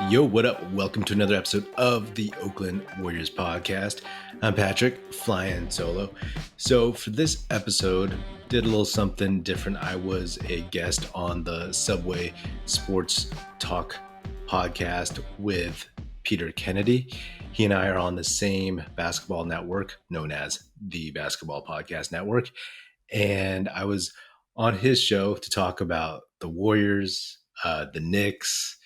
Yo, what up? Welcome to another episode of the Oakland Warriors podcast. I'm Patrick, flying solo. So for this episode, did a little something different. I was a guest on the Subway Sports Talk podcast with Peter Kennedy. He and I are on the same basketball network known as the Basketball Podcast Network. And I was on his show to talk about the Warriors, the Knicks,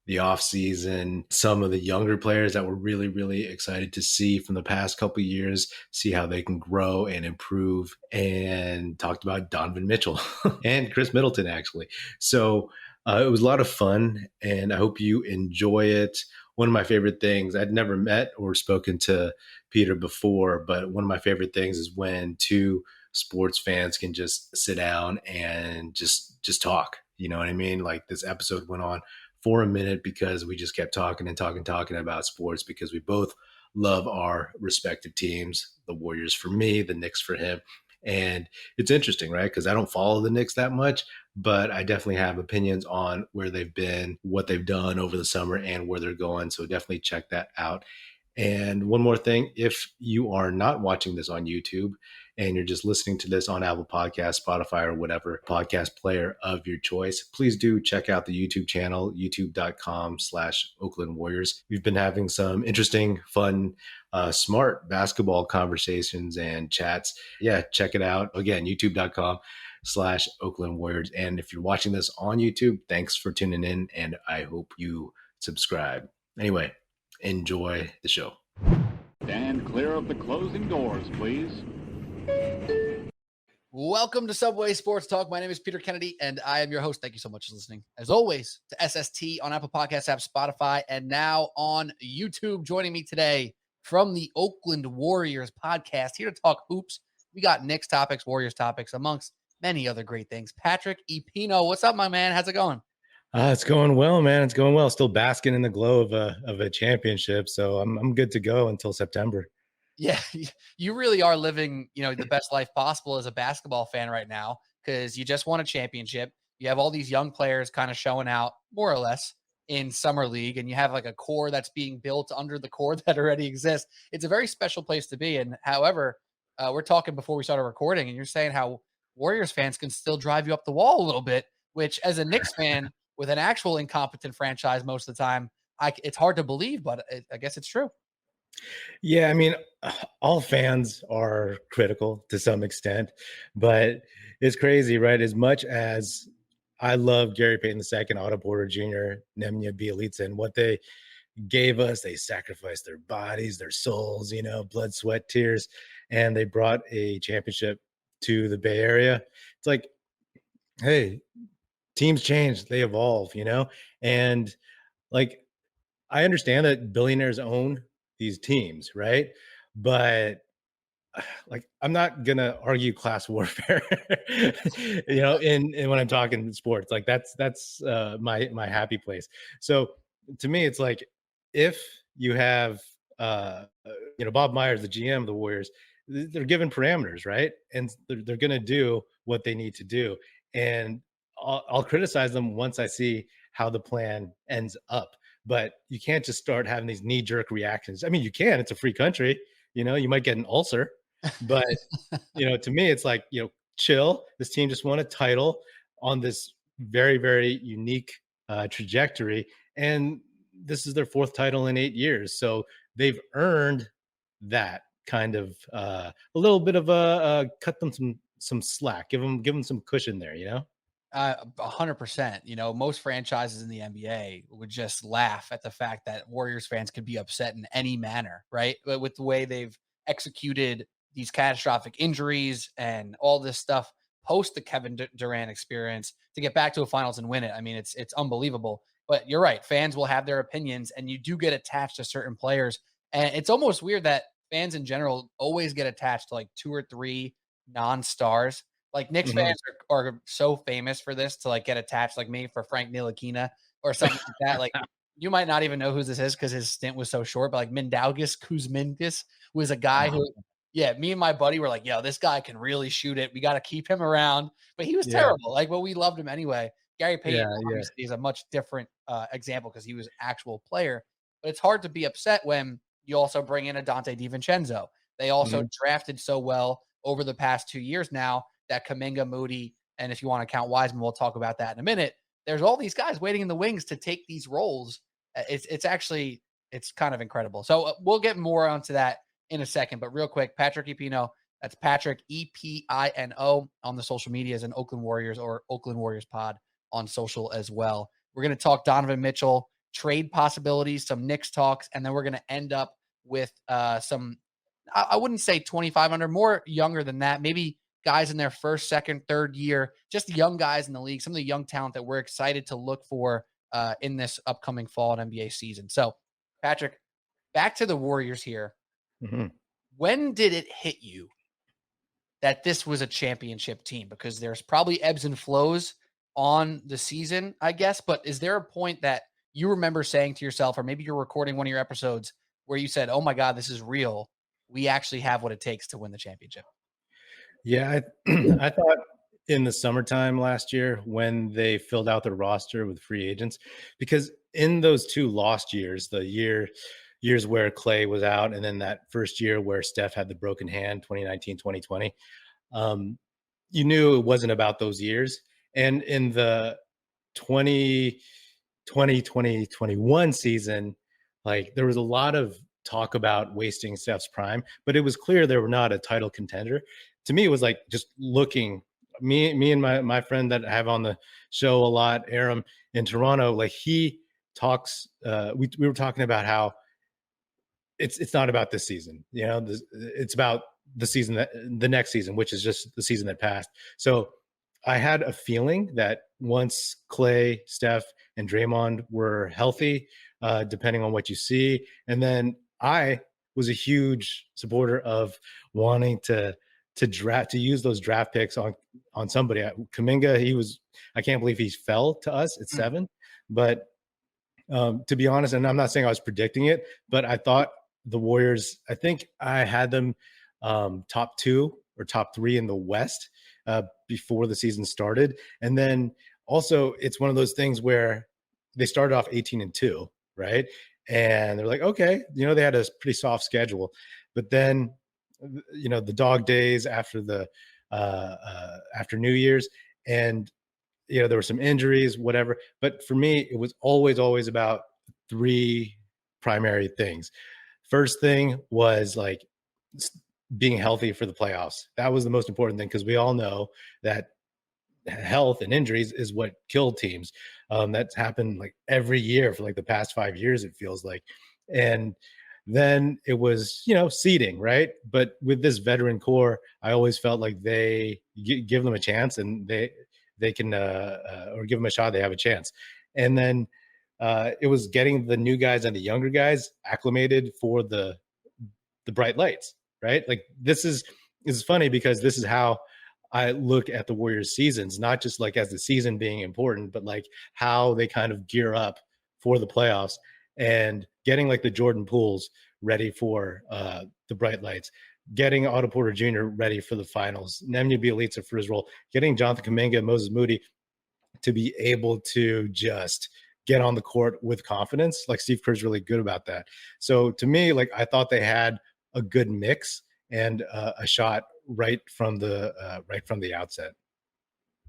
the offseason, some of the younger players that we're really excited to see from the past couple of years, see how they can grow and improve, and talked about Donovan Mitchell and Chris Middleton, actually. So it was a lot of fun, and I hope you enjoy it. One of my favorite things, I'd never met or spoken to Peter before, but one of my favorite things is when two sports fans can just sit down and just talk. You know what I mean? Like this episode went on for a minute because we just kept talking about sports because we both love our respective teams. The Warriors for me, the Knicks for him. And it's interesting, right? Because I don't follow the Knicks that much, but I definitely have opinions on where they've been, what they've done over the summer, and where they're going. So definitely check that out. And one more thing, if you are not watching this on YouTube and you're just listening to this on Apple Podcasts, Spotify, or whatever podcast player of your choice, please do check out the YouTube channel, youtube.com/Oakland Warriors. We've been having some interesting, fun, smart basketball conversations and chats. Yeah, check it out. Again, youtube.com/Oakland Warriors. And if you're watching this on YouTube, thanks for tuning in, and I hope you subscribe. Anyway, enjoy the show. Stand clear of the closing doors, please. Welcome to Subway Sports Talk. My name is Peter Kennedy, and I am your host. Thank you so much for listening, as always, to SST on Apple Podcasts app, Spotify, and now on YouTube. Joining me today from the Oakland Warriors podcast, here to talk hoops. We got Knicks topics, Warriors topics, amongst many other great things. Patrick Epino, what's up, my man? How's it going? It's going well, man. It's going well. Still basking in the glow of a championship, so I'm good to go until September. Yeah, you really are living, the best life possible as a basketball fan right now because you just won a championship. You have all these young players kind of showing out more or less in summer league, and you have like a core that's being built under the core that already exists. It's a very special place to be. And however, we're talking before we started recording, and you're saying how Warriors fans can still drive you up the wall a little bit, which as a Knicks fan with an actual incompetent franchise most of the time, it's hard to believe, but I guess it's true. Yeah, I mean, all fans are critical to some extent, but it's crazy, right? As much as I love Gary Payton II, Otto Porter Jr., Nemanja Bjelica, and what they gave us, they sacrificed their bodies, their souls, blood, sweat, tears, and they brought a championship to the Bay Area. It's like, hey, teams change, they evolve, and like, I understand that billionaires own these teams, right? But like, I'm not gonna argue class warfare, in when I'm talking sports. Like that's my happy place. So to me, it's like if you have Bob Myers, the GM of the Warriors, they're given parameters, right? And they're gonna do what they need to do. And I'll criticize them once I see how the plan ends up. But you can't just start having these knee-jerk reactions. I mean, you can. It's a free country. You might get an ulcer. But, to me, it's like, chill. This team just won a title on this very, very unique trajectory. And this is their fourth title in 8 years. So they've earned that kind of a little bit of cut them some slack. Give them some cushion there, 100%. Most franchises in the NBA would just laugh at the fact that Warriors fans could be upset in any manner, right? But with the way they've executed these catastrophic injuries and all this stuff post the Kevin Durant experience to get back to a finals and win it. I mean, it's unbelievable. But you're right. Fans will have their opinions, and you do get attached to certain players. And it's almost weird that fans in general always get attached to like 2 or 3 non-stars. Like Knicks fans are so famous for this to like get attached, like me for Frank Ntilikina or something like that. Like you might not even know who this is because his stint was so short, but like Mindaugas Kuzminskis was a guy who, me and my buddy were like, yo, this guy can really shoot it. We got to keep him around, but he was terrible. Like, well, we loved him anyway. Gary Payton obviously is a much different example because he was an actual player. But it's hard to be upset when you also bring in a Dante DiVincenzo. They also drafted so well over the past 2 years now that Kuminga, Moody, and if you want to count Wiseman, we'll talk about that in a minute. There's all these guys waiting in the wings to take these roles. It's kind of incredible. So we'll get more onto that in a second. But real quick, Patrick Epino, that's Patrick Epino on the social medias, and Oakland Warriors or Oakland Warriors Pod on social as well. We're going to talk Donovan Mitchell, trade possibilities, some Knicks talks, and then we're going to end up with some, I wouldn't say 25 under, more younger than that, maybe guys in their first, second, third year, just young guys in the league, some of the young talent that we're excited to look for in this upcoming fall and NBA season. So, Patrick, back to the Warriors here. Mm-hmm. When did it hit you that this was a championship team? Because there's probably ebbs and flows on the season, I guess, but is there a point that you remember saying to yourself, or maybe you're recording one of your episodes where you said, oh my God, this is real. We actually have what it takes to win the championship? Yeah, I thought in the summertime last year when they filled out their roster with free agents, because in those 2 lost years, the years where Clay was out, and then that first year where Steph had the broken hand, 2019, 2020, you knew it wasn't about those years. And in the 2021 season, like there was a lot of talk about wasting Steph's prime, but it was clear they were not a title contender. To me, it was like just looking, me and my friend that I have on the show a lot, Aram in Toronto, like he talks, we were talking about how it's not about this season, it's about the next season, which is just the season that passed. So I had a feeling that once Clay, Steph, and Draymond were healthy, depending on what you see, and then I was a huge supporter of wanting to use those draft picks on somebody. Kuminga, I can't believe he fell to us at 7, but to be honest, and I'm not saying I was predicting it, but I thought the Warriors, I think I had them top 2 or top 3 in the West before the season started. And then also it's one of those things where they started off 18-2, right? And they're like, okay, they had a pretty soft schedule, but then, the dog days after after New Year's, and, there were some injuries, whatever. But for me, it was always about 3 primary things. First thing was like being healthy for the playoffs. That was the most important thing, because we all know that health and injuries is what killed teams. That's happened like every year for like the past 5 years, it feels like. And then it was, seeding, right? But with this veteran core, I always felt like they give them a chance, and they can or give them a shot, they have a chance. And then it was getting the new guys and the younger guys acclimated for the bright lights, right? Like this is funny, because this is how I look at the Warriors seasons, not just like as the season being important, but like how they kind of gear up for the playoffs, and getting like the Jordan Pooles ready for the bright lights, getting Otto Porter Jr. ready for the finals, Nemanja Bjelica for his role, getting Jonathan Kuminga, Moses Moody to be able to just get on the court with confidence. Like Steve Kerr's really good about that. So to me, like I thought they had a good mix and a shot right from the outset.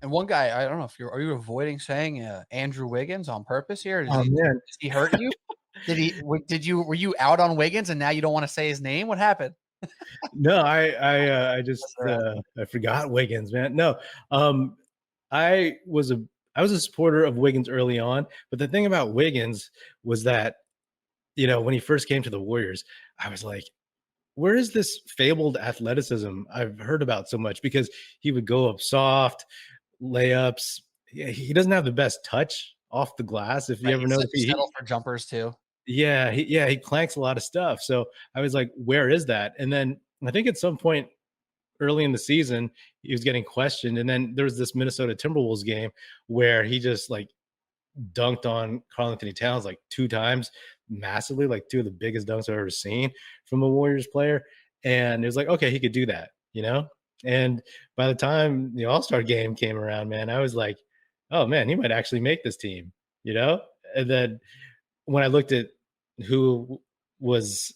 And one guy, I don't know if are you avoiding saying Andrew Wiggins on purpose here? Man. Did he hurt you? Were you out on Wiggins and now you don't want to say his name? What happened? No, I just I forgot Wiggins, man. No, I was a supporter of Wiggins early on, but the thing about Wiggins was that, when he first came to the Warriors, I was like, where is this fabled athleticism I've heard about so much? Because he would go up soft, layups. Yeah, he doesn't have the best touch off the glass. If you ever notice, he settled for jumpers too. Yeah, he clanks a lot of stuff. So I was like, where is that? And then I think at some point early in the season, he was getting questioned. And then there was this Minnesota Timberwolves game where he just like dunked on Karl-Anthony Towns like 2 times massively, like 2 of the biggest dunks I've ever seen from a Warriors player. And it was like, okay, he could do that, And by the time the All-Star game came around, man, I was like, oh man, he might actually make this team, and then when I looked at who was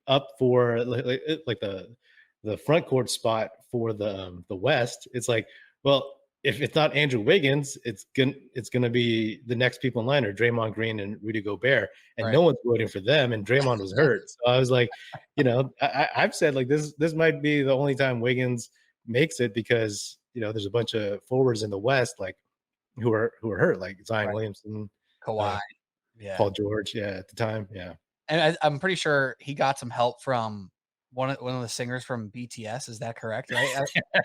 up for like the front court spot for the West, it's like, well, if it's not Andrew Wiggins, it's gonna be the next people in line are Draymond Green and Rudy Gobert, and Right. no one's voting for them. And Draymond was hurt, so I was like, I've said like this might be the only time Wiggins makes it because there's a bunch of forwards in the West like who are hurt, like Zion Right. Williamson, Kawhi. Yeah. Paul George, at the time, yeah. And I'm pretty sure he got some help from one of the singers from BTS. Is that correct? Right?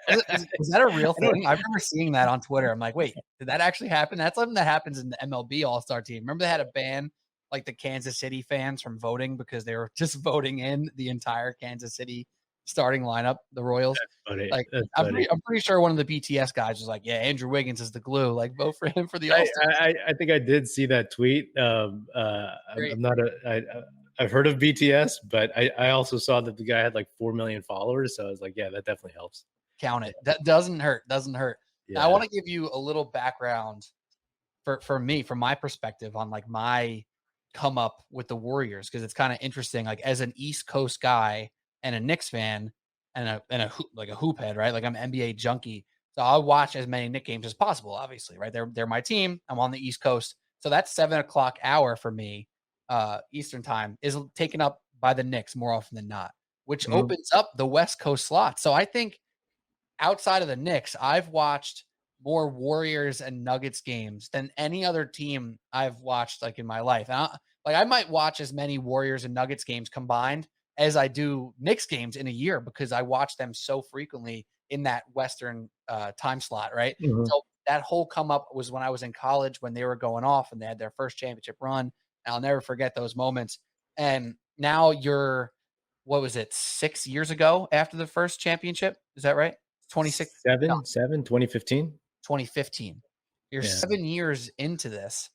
Is that a real thing? I remember seeing that on Twitter. I'm like, wait, did that actually happen? That's something that happens in the MLB All-Star team. Remember they had a ban like the Kansas City fans from voting because they were just voting in the entire Kansas City starting lineup, the Royals. Funny. Like That's I'm funny. pretty sure one of the BTS guys was like, yeah, Andrew Wiggins is the glue. Like vote for him for the All-Star. I think I did see that tweet. I'm not I've heard of BTS, but I also saw that the guy had like 4 million followers. So I was like, yeah, that definitely helps. Count it. That doesn't hurt. Doesn't hurt. Yeah. Now, I want to give you a little background for me, from my perspective on like my come up with the Warriors, because it's kind of interesting. Like as an East Coast guy and a Knicks fan and a hoop head, right? Like I'm an NBA junkie, so I'll watch as many Knicks games as possible. Obviously, right? They're my team. I'm on the East Coast, so that 7 o'clock hour for me, Eastern time, is taken up by the Knicks more often than not, which opens up the West Coast slot. So I think outside of the Knicks, I've watched more Warriors and Nuggets games than any other team I've watched like in my life. And I might watch as many Warriors and Nuggets games combined as I do Knicks games in a year because I watch them so frequently in that Western time slot, right? Mhm. So that whole come up was when I was in college when they were going off and they had their first championship run. And I'll never forget those moments. And now what was it, 6 years ago after the first championship? Is that right? 26, no, 2015. 2015. You're Yeah. 7 years into this.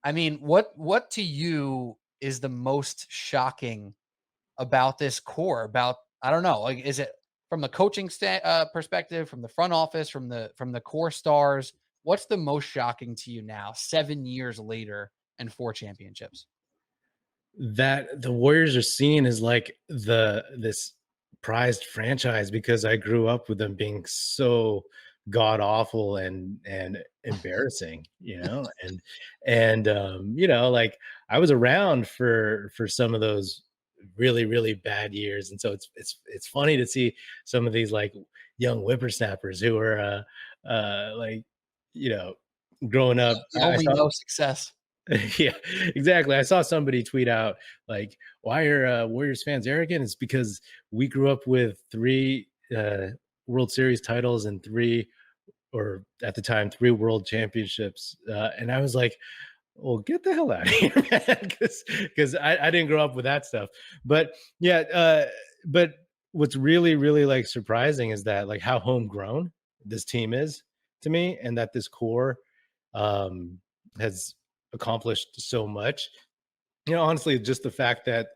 I mean, what to you is the most shocking about this core? About, I don't know, like, is it from the coaching perspective, from the front office, from the core stars? What's the most shocking to you now, 7 years later and 4 championships? That the Warriors are seen as like this prized franchise because I grew up with them being so god awful and embarrassing, and like I was around for some of those really really bad years, and so it's funny to see some of these like young whippersnappers who are like growing up. I Only saw no success. yeah, exactly. I saw somebody tweet out like, "Why are Warriors fans arrogant?" It's because we grew up with 3 World Series titles and 3, or at the time 3 World Championships. And I was like, "Well, get the hell out of here, man," because I didn't grow up with that stuff. But yeah, but what's really really like surprising is that like how homegrown this team is to me, and that this core has accomplished so much. Honestly, just the fact that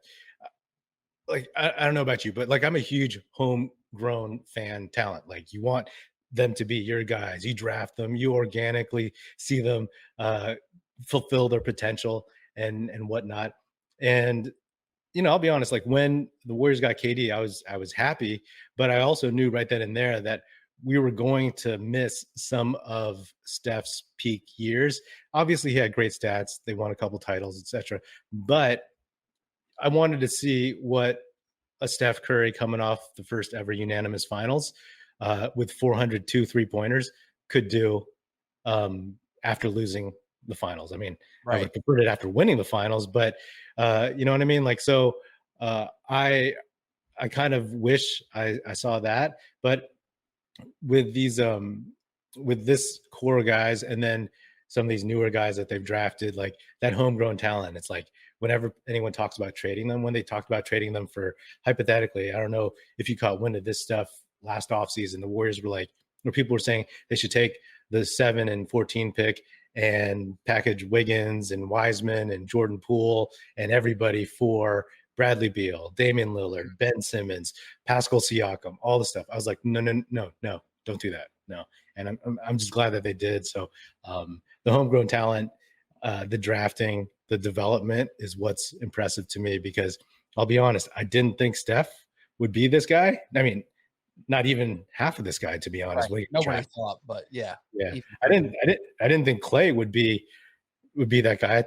like I don't know about you, but like I'm a huge homegrown fan talent. Like you want them to be your guys, you draft them, you organically see them fulfill their potential and whatnot. And I'll be honest, like when the Warriors got KD, I was happy, but I also knew right then and there that we were going to miss some of Steph's peak years. Obviously, he had great stats. They won a couple titles, etc. But I wanted to see what a Steph Curry coming off the first ever unanimous finals with 402 3-pointers could do after losing the finals. I mean, I would Right. have preferred it after winning the finals, but you know what I mean? Like, so I kind of wish I saw that, but with these with this core guys and then some of these newer guys that they've drafted, like that homegrown talent, it's like whenever anyone talks about trading them, when they talked about trading them for, hypothetically, I don't know if you caught wind of this stuff last offseason, the Warriors were like, where people were saying they should take the 7 and 14 pick and package Wiggins and Wiseman and Jordan Poole and everybody for Bradley Beal, Damian Lillard, Ben Simmons, Pascal Siakam, all the stuff. I was like, no, don't do that. No. And I'm just glad that they did. So the homegrown talent, the drafting, the development is what's impressive to me, because I'll be honest, I didn't think Steph would be this guy. I mean, not even half of this guy, to be honest. Right. Nobody thought, but yeah. Yeah. I didn't think Clay would be that guy. I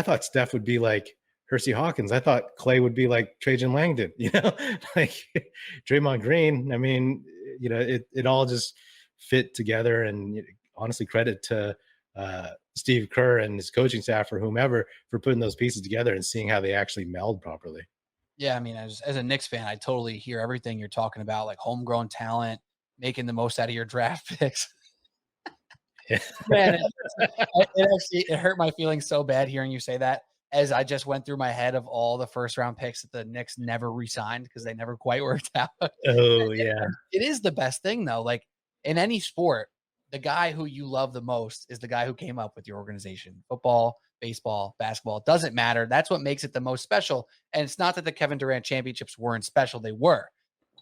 thought Steph would be like Hersey Hawkins. I thought Clay would be like Trajan Langdon, like Draymond Green. I mean, it all just fit together, and honestly, credit to Steve Kerr and his coaching staff, or whomever, for putting those pieces together and seeing how they actually meld properly. Yeah, I mean, as a Knicks fan, I totally hear everything you're talking about, like homegrown talent, making the most out of your draft picks. Yeah. Man, it hurt my feelings so bad hearing you say that, as I just went through my head of all the first round picks that the Knicks never re-signed because they never quite worked out. Oh, yeah. It is the best thing, though. Like in any sport, the guy who you love the most is the guy who came up with your organization. Football, baseball, basketball, it doesn't matter. That's what makes it the most special. And it's not that the Kevin Durant championships weren't special. They were.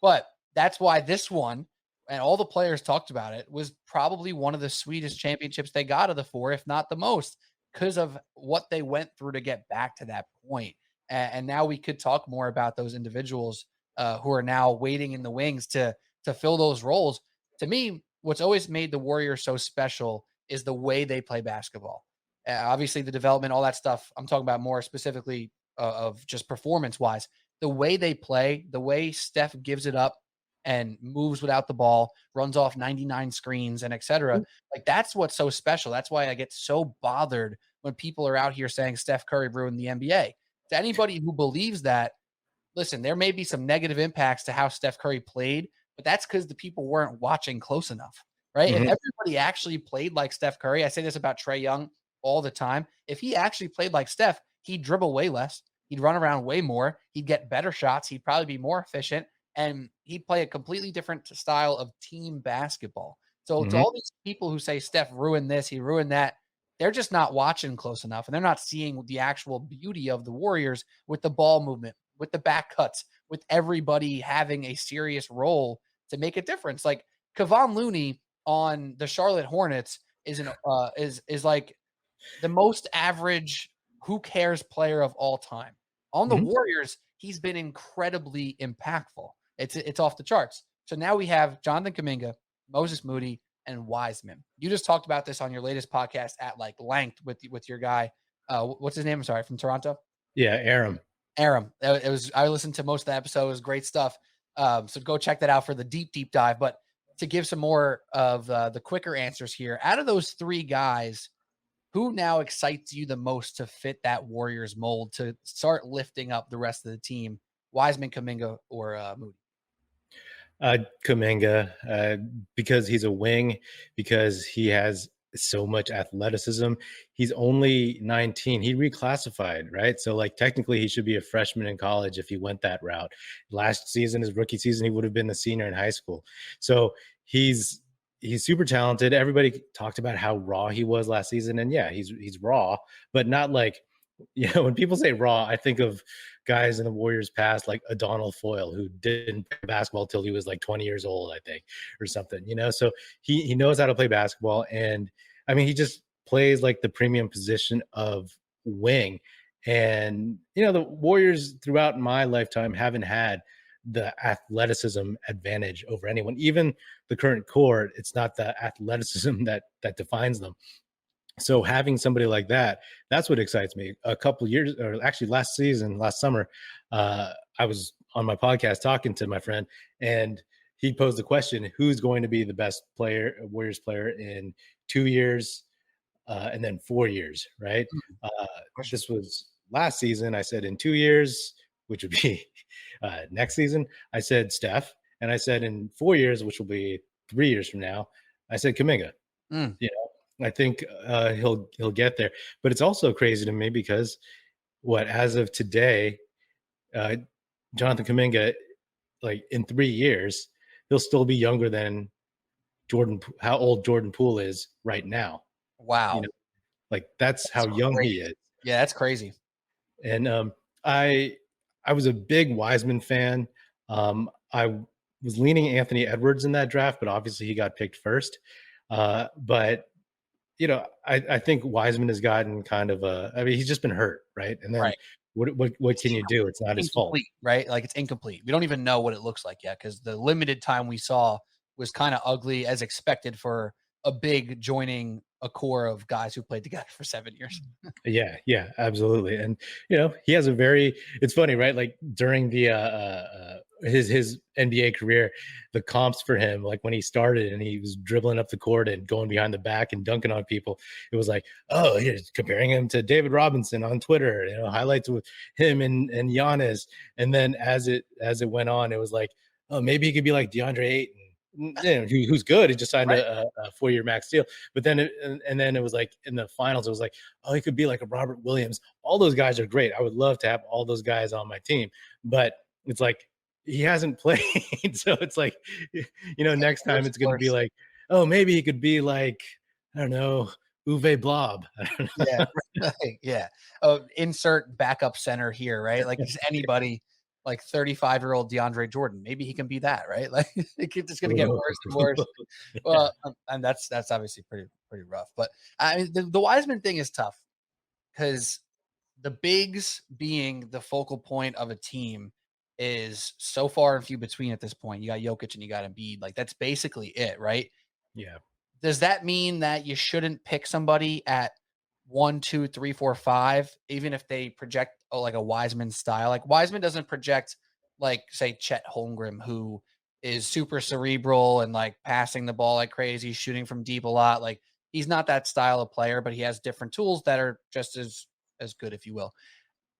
But that's why this one, and all the players talked about it, was probably one of the sweetest championships they got of the four, if not the most, because of what they went through to get back to that point. And now we could talk more about those individuals who are now waiting in the wings to fill those roles. To me, what's always made the Warriors so special is the way they play basketball. Obviously, the development, all that stuff. I'm talking about more specifically of just performance-wise. The way they play, the way Steph gives it up and moves without the ball, runs off 99 screens, and et cetera. Like, that's what's so special. That's why I get so bothered when people are out here saying Steph Curry ruined the NBA. To anybody who believes that, listen, there may be some negative impacts to how Steph Curry played, but that's because the people weren't watching close enough, right? Mm-hmm. If everybody actually played like Steph Curry, I say this about Trae Young all the time. If he actually played like Steph, he'd dribble way less. He'd run around way more. He'd get better shots. He'd probably be more efficient, and he'd play a completely different style of team basketball. So to all these people who say Steph ruined this, he ruined that, they're just not watching close enough, and they're not seeing the actual beauty of the Warriors with the ball movement, with the back cuts, with everybody having a serious role to make a difference. Like Kevon Looney on the Charlotte Hornets is like the most average who cares player of all time. On the Warriors, he's been incredibly impactful. It's off the charts. So now we have Jonathan Kuminga, Moses Moody, and Wiseman. You just talked about this on your latest podcast at like length with your guy. What's his name? I'm sorry, from Toronto. Yeah, Aram. I listened to most of the episode. It was great stuff. So go check that out for the deep dive. But to give some more of the quicker answers here, out of those three guys, who now excites you the most to fit that Warriors mold to start lifting up the rest of the team? Wiseman, Kuminga, or Moody? Kuminga, because he's a wing, because he has so much athleticism. He's only 19. He reclassified, right? So like technically he should be a freshman in college if he went that route. Last season, his rookie season, he would have been a senior in high school. So he's super talented. Everybody talked about how raw he was last season, and yeah, he's raw, but not like, when people say raw, I think of guys in the Warriors past like Adonal Foyle, who didn't play basketball till he was like 20 years old, I think, or something, so he knows how to play basketball. And I mean, he just plays like the premium position of wing. And, the Warriors throughout my lifetime haven't had the athleticism advantage over anyone. Even the current core, it's not the athleticism that defines them. So having somebody like that, that's what excites me. A couple years, or actually last summer, I was on my podcast talking to my friend, and he posed the question, who's going to be the best Warriors player in 2 years and then 4 years, right? This was last season. I said in 2 years, which would be next season, I said Steph. And I said in 4 years, which will be 3 years from now, I said Kuminga. I think he'll get there. But it's also crazy to me because as of today, Jonathan Kuminga, like in 3 years, he'll still be younger than how old Jordan Poole is right now. Wow. Like that's how young he is. Yeah, that's crazy. And I was a big Wiseman fan. I was leaning Anthony Edwards in that draft, but obviously he got picked first. But I think Wiseman has gotten kind of I mean, he's just been hurt, right? And then Right. what can you do? It's not his fault. Incomplete, right? Like it's incomplete. We don't even know what it looks like yet because the limited time we saw was kind of ugly as expected for a big joining a core of guys who played together for 7 years. Yeah, absolutely. And he has it's funny, right? Like during the his NBA career, the comps for him, like when he started and he was dribbling up the court and going behind the back and dunking on people, it was like, oh, he's comparing him to David Robinson on Twitter, highlights with him and Giannis. And then as it went on, it was like, oh, maybe he could be like DeAndre Ayton. Who's good. He just signed Right. a 4-year max deal. But then it was like in the finals, it was like, oh, he could be like a Robert Williams. All those guys are great. I would love to have all those guys on my team. But it's like he hasn't played. So it's like, next time it's going to be like, oh, maybe he could be like, I don't know, Uwe Blob. I don't know. Yeah. Right. Yeah. Insert backup center here, right? Like just anybody like 35-year-old DeAndre Jordan. Maybe he can be that, right? Like it's just going to get worse and worse. Well, and that's obviously pretty rough. But I mean, the Wiseman thing is tough because the bigs being the focal point of a team is so far and few between at this point. You got Jokic and you got Embiid. Like that's basically it, right? Yeah. Does that mean that you shouldn't pick somebody at 1, 2, 3, 4, 5, even if they project like a Wiseman style? Like Wiseman doesn't project like say Chet Holmgren, who is super cerebral and like passing the ball like crazy, shooting from deep a lot. Like he's not that style of player, but he has different tools that are just as good, if you will.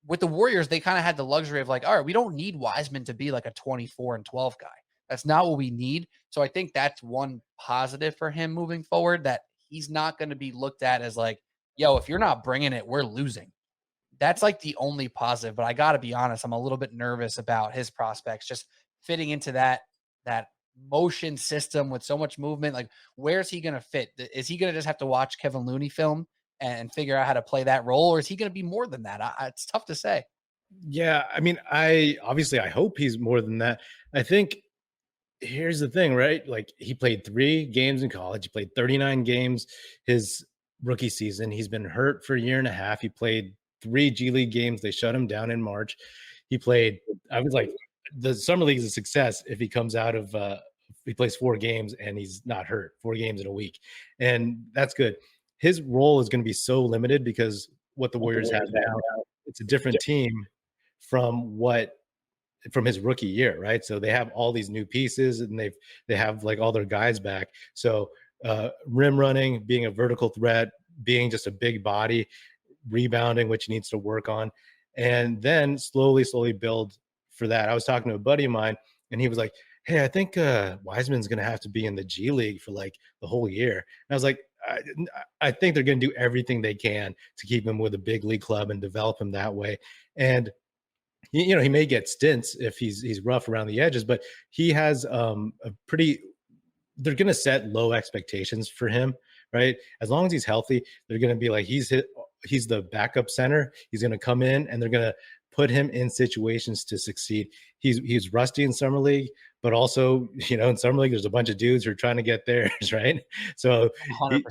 With the Warriors, they kind of had the luxury of like, all right, we don't need Wiseman to be like a 24-12 guy. That's not what we need. So I think that's one positive for him moving forward, that he's not going to be looked at as like, yo, if you're not bringing it, we're losing. That's like the only positive. But I got to be honest, I'm a little bit nervous about his prospects just fitting into that motion system with so much movement. Like, where's he going to fit? Is he going to just have to watch Kevin Looney film and figure out how to play that role, or is he going to be more than that? It's tough to say. Yeah. I mean, I hope he's more than that. I think here's the thing, right? Like he played 3 games in college. He played 39 games his rookie season. He's been hurt for a year and a half. He played 3 G League games. They shut him down in March. I was like, the summer league is a success if he comes out of, he plays 4 games and he's not hurt, 4 games in a week. And that's good. His role is going to be so limited because what the Warriors have now, it's a different team from his rookie year, right? So they have all these new pieces and they have like all their guys back. So rim running, being a vertical threat, being just a big body, rebounding, which he needs to work on, and then slowly build for that. I was talking to a buddy of mine and he was like, hey, I think Wiseman's going to have to be in the G League for like the whole year. And I was like, I think they're going to do everything they can to keep him with a big league club and develop him that way. And he may get stints if he's rough around the edges, but he has they're going to set low expectations for him, right? As long as he's healthy, they're going to be like, he's the backup center. He's going to come in and they're going to put him in situations to succeed. He's rusty in summer league, but also, in summer league, there's a bunch of dudes who are trying to get theirs, right? So 100%.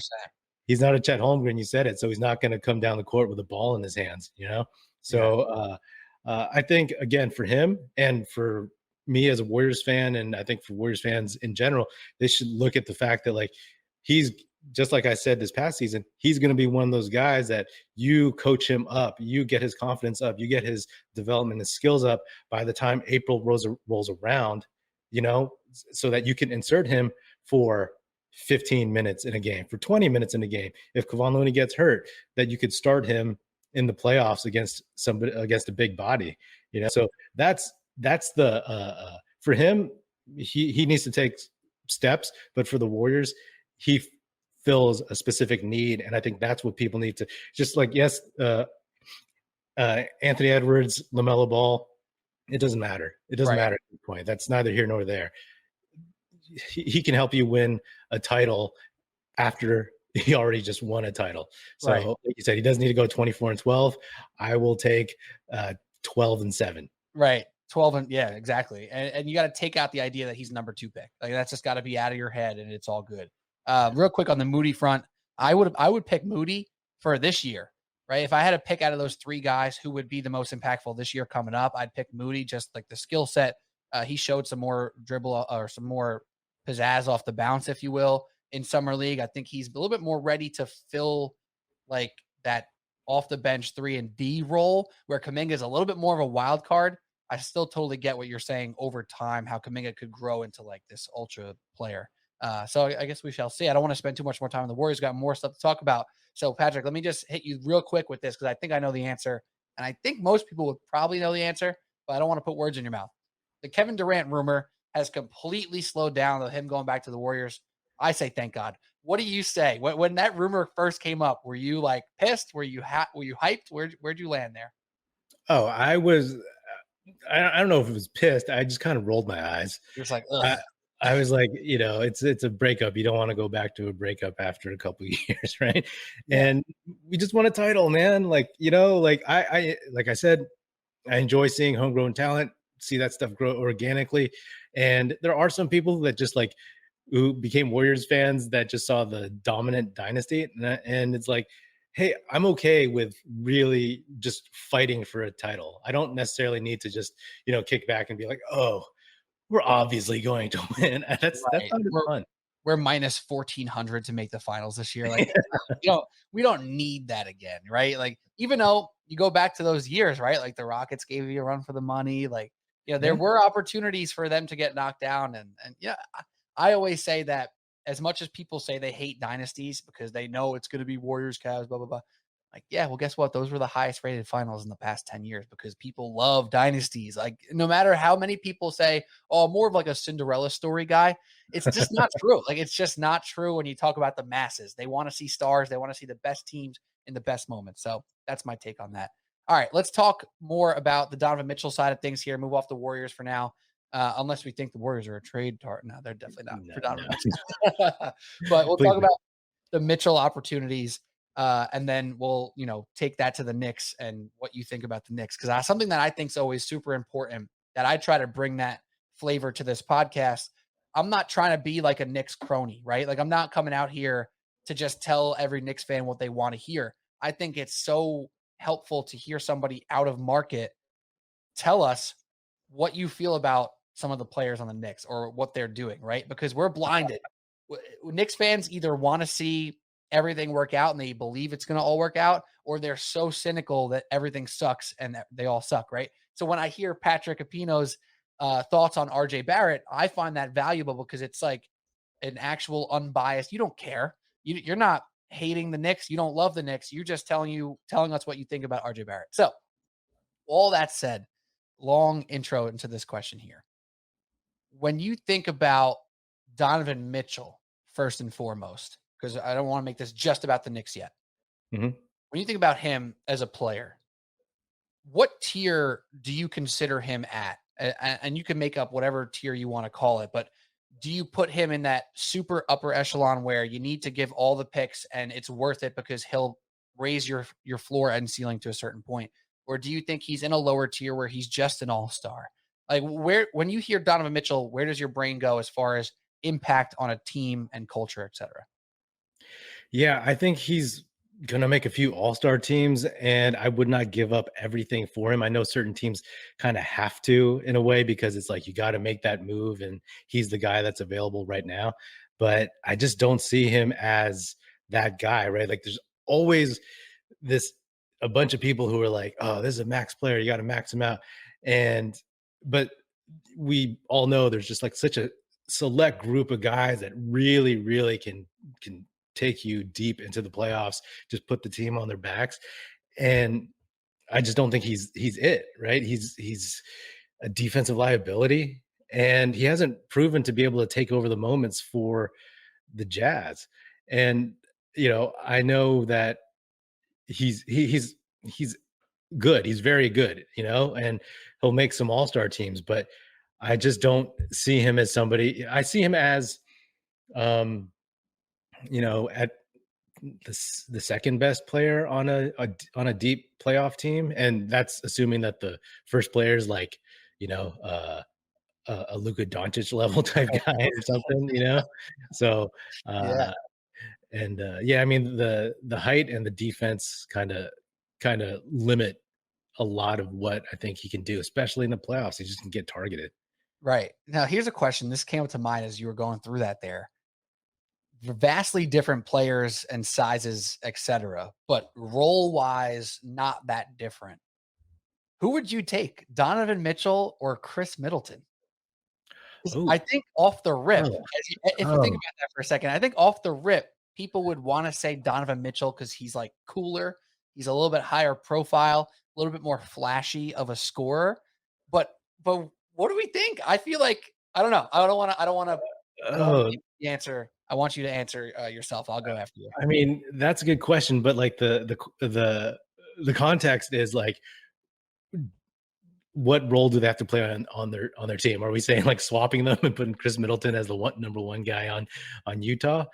He's not a Chet Holmgren, you said it. So he's not going to come down the court with a ball in his hands, So I think, again, for him and for me as a Warriors fan, and I think for Warriors fans in general, they should look at the fact that, like, he's just like I said this past season, he's going to be one of those guys that you coach him up, you get his confidence up, you get his development, his skills up by the time April rolls around, so that you can insert him for 15 minutes in a game, for 20 minutes in a game. If Kevon Looney gets hurt, that you could start him in the playoffs against a big body, So that's the for him, he needs to take steps, but for the Warriors, he fills a specific need, and I think that's what people need to just like. Yes, Anthony Edwards, LaMelo Ball, it doesn't matter. It doesn't matter at this point. That's neither here nor there. He can help you win a title after he already just won a title. So, like you said, he doesn't need to go 24-12. I will take 12-7. Right. 12 and yeah, exactly. And you got to take out the idea that he's number 2 pick. Like that's just got to be out of your head and it's all good. Real quick on the Moody front, I would pick Moody for this year, right? If I had to pick out of those three guys who would be the most impactful this year coming up, I'd pick Moody. Just like the skill set, he showed some more dribble or some more pizzazz off the bounce, if you will, in summer league. I think he's a little bit more ready to fill like that off the bench 3-and-D role, where Kuminga is a little bit more of a wild card. I still totally get what you're saying over time, how Kuminga could grow into like this ultra player. So I guess we shall see. I don't want to spend too much more time on the Warriors. Got more stuff to talk about. So Patrick, let me just hit you real quick with this because I think I know the answer, and I think most people would probably know the answer, but I don't want to put words in your mouth. The Kevin Durant rumor has completely slowed down of him going back to the Warriors. I say thank God. What do you say when that rumor first came up? Were you like pissed? Were you hyped? Where'd you land there? Oh, I was. I don't know if it was pissed. I just kind of rolled my eyes. You're just like, ugh. I was like, it's a breakup. You don't want to go back to a breakup after a couple of years, right? Yeah. And we just won a title, man. Like, like I said, I enjoy seeing homegrown talent, see that stuff grow organically. And there are some people that just like who became Warriors fans that just saw the dominant dynasty. And it's like, hey, I'm okay with really just fighting for a title. I don't necessarily need to just, kick back and be like, oh, we're obviously going to win. That's not fun. We're minus 1,400 to make the finals this year. Like, we don't need that again, right? Like, even though you go back to those years, right? Like the Rockets gave you a run for the money. Like, there were opportunities for them to get knocked down. And I always say that as much as people say they hate dynasties because they know it's going to be Warriors, Cavs, blah, blah, blah. Like, yeah, well, guess what? Those were the highest rated finals in the past 10 years because people love dynasties. Like, no matter how many people say, oh, I'm more of like a Cinderella story guy, it's just not true. Like, it's just not true when you talk about the masses. They want to see stars. They want to see the best teams in the best moments. So that's my take on that. All right, let's talk more about the Donovan Mitchell side of things here. Move off the Warriors for now. Unless we think the Warriors are a trade target. No, they're definitely not for Donovan Mitchell. But we'll talk about the Mitchell opportunities. And then we'll, take that to the Knicks and what you think about the Knicks. Because something that I think is always super important that I try to bring that flavor to this podcast. I'm not trying to be like a Knicks crony, right? Like I'm not coming out here to just tell every Knicks fan what they want to hear. I think it's so helpful to hear somebody out of market tell us what you feel about some of the players on the Knicks or what they're doing, right? Because we're blinded. Knicks fans either want to see everything work out and they believe it's going to all work out, or they're so cynical that everything sucks and that they all suck, right? So when I hear Patrick Apino's thoughts on RJ Barrett, I find that valuable because it's like an actual unbiased. You don't care. You're not hating the Knicks. You don't love the Knicks. You're just telling us what you think about RJ Barrett. So all that said, long intro into this question here. When you think about Donovan Mitchell, first and foremost, because I don't want to make this just about the Knicks yet. Mm-hmm. When you think about him as a player, what tier do you consider him at? And you can make up whatever tier you want to call it, but do you put him in that super upper echelon where you need to give all the picks and it's worth it because he'll raise your floor and ceiling to a certain point? Or do you think he's in a lower tier where he's just an all-star? Like when you hear Donovan Mitchell, where does your brain go as far as impact on a team and culture, et cetera? Yeah, I think he's going to make a few all-star teams, and I would not give up everything for him. I know certain teams kind of have to in a way because it's like you got to make that move, and he's the guy that's available right now. But I just don't see him as that guy, right? Like there's always a bunch of people who are like, oh, this is a max player. You got to max him out. But we all know there's just like such a select group of guys that really, really can take you deep into the playoffs, just put the team on their backs. And I just don't think he's it, right? He's a defensive liability, and he hasn't proven to be able to take over the moments for the Jazz. And, I know that he's good. He's very good, and he'll make some all-star teams, but I just don't see him as somebody. I see him as, at the second best player on a deep playoff team, and that's assuming that the first player is like, a Luka Doncic level type guy or something, So, Yeah. And yeah, I mean the height and the defense kind of limit a lot of what I think he can do, especially in the playoffs. He just can get targeted. Right. Now, here's a question. This came up to mind as you were going through that there. Vastly different players and sizes, etc., but role-wise, not that different. Who would you take, Donovan Mitchell or Chris Middleton? 'Cause I Oh, think off the rip, oh, if you think oh, about that for a second, I think off the rip, people would wanna say Donovan Mitchell because he's, like, cooler, he's a little bit higher profile, a little bit more flashy of a scorer, but what do we think? I feel like I don't know. I don't wanna oh. give the answer. I want you to answer, yourself. I'll go after you. I mean, that's a good question, but like the context is like, what role do they have to play on their team? Are we saying like swapping them and putting Chris Middleton as the number one guy on Utah?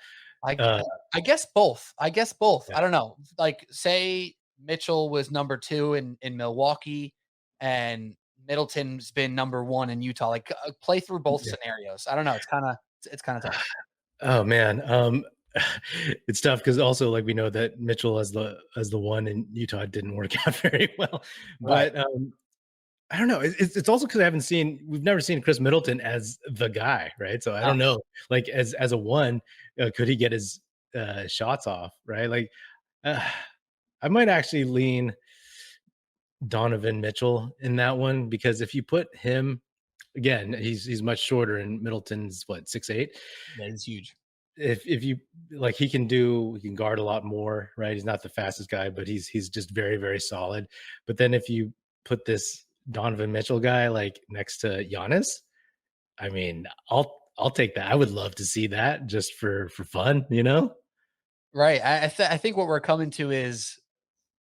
I g Uh, I guess both. I guess both. yeah, I don't know. Like, say Mitchell was number 2 in Milwaukee and Middleton's been number 1 in Utah. Like, play through both yeah. scenarios. I don't know. It's kinda tough. Oh man, it's tough because also like we know that Mitchell as the one in Utah didn't work out very well, Right. but I don't know. It's also because we've never seen Chris Middleton as the guy, right? So I No. don't know, like as a one, could he get his shots off, right? Like, uh, I might actually lean Donovan Mitchell in that one because if you put him again, he's much shorter, and Middleton's what 6'8". Yeah, he's huge. If you like, he can guard a lot more, right? He's not the fastest guy, but he's just very very solid. But then if you put this Donovan Mitchell guy like next to Giannis, I mean, I'll take that. I would love to see that just for fun, you know? Right. I think what we're coming to is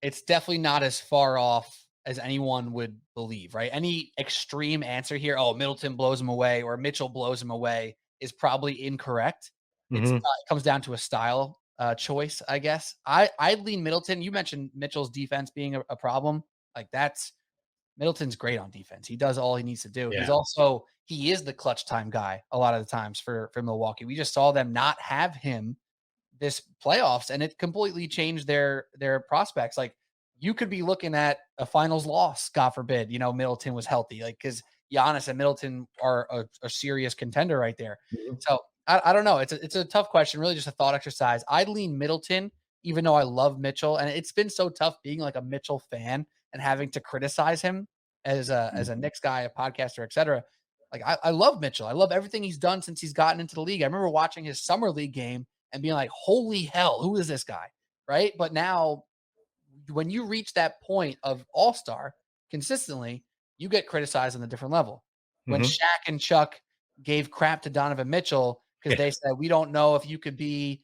it's definitely not as far off as anyone would believe, right? Any extreme answer here, "Oh, Middleton blows him away," or "Mitchell blows him away," is probably incorrect. Hmm. It comes down to a style, choice, I guess. I'd lean Middleton. You mentioned Mitchell's defense being a problem. Like, that's Middleton's great on defense. He does all he needs to do. Yeah. He is the clutch time guy a lot of the times for Milwaukee. We just saw them not have him this playoffs, and it completely changed their prospects. Like, you could be looking at a finals loss, God forbid, Middleton was healthy, like, because Giannis and Middleton are a serious contender right there. Mhm. So I don't know. It's a tough question, really just a thought exercise. I'd lean Middleton, even though I love Mitchell, and it's been so tough being like a Mitchell fan and having to criticize him as a Knicks guy, a podcaster, etc. Like, I love Mitchell. I love everything he's done since he's gotten into the league. I remember watching his summer league game and being like, "Holy hell, who is this guy?" Right? But now, when you reach that point of all-star consistently, you get criticized on a different level. When Mhm. Shaq and Chuck gave crap to Donovan Mitchell because Yeah. they said, "We don't know if you could be,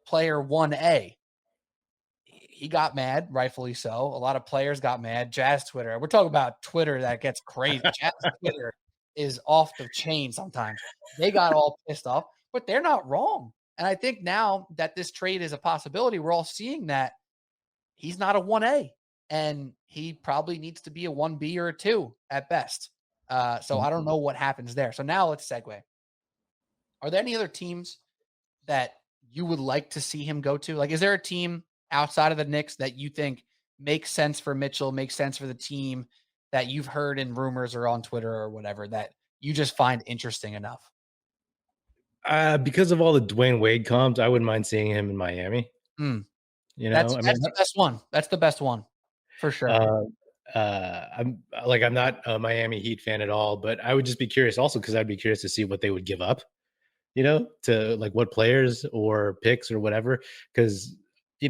player 1A." He got mad, rightfully so. A lot of players got mad. Jazz Twitter. We're talking about Twitter that gets crazy. Jazz Twitter is off the chain sometimes. They got all pissed off, but they're not wrong. And I think now that this trade is a possibility, we're all seeing that he's not a 1A and he probably needs to be a 1B or a 2 at best. So I don't know what happens there. So now let's segue. Are there any other teams that you would like to see him go to? Like, is there a team outside of the Knicks that you think makes sense for Mitchell, makes sense for the team that you've heard in rumors or on Twitter or whatever that you just find interesting enough? Because of all the Dwayne Wade comps, I wouldn't mind seeing him in Miami. Mm, You that's know, I mean, that's the best one. That's the best one for sure. uh, I'm not a Miami Heat fan at all, but I would just be curious also because I'd be curious to see what they would give up, to like what players or picks or whatever. Because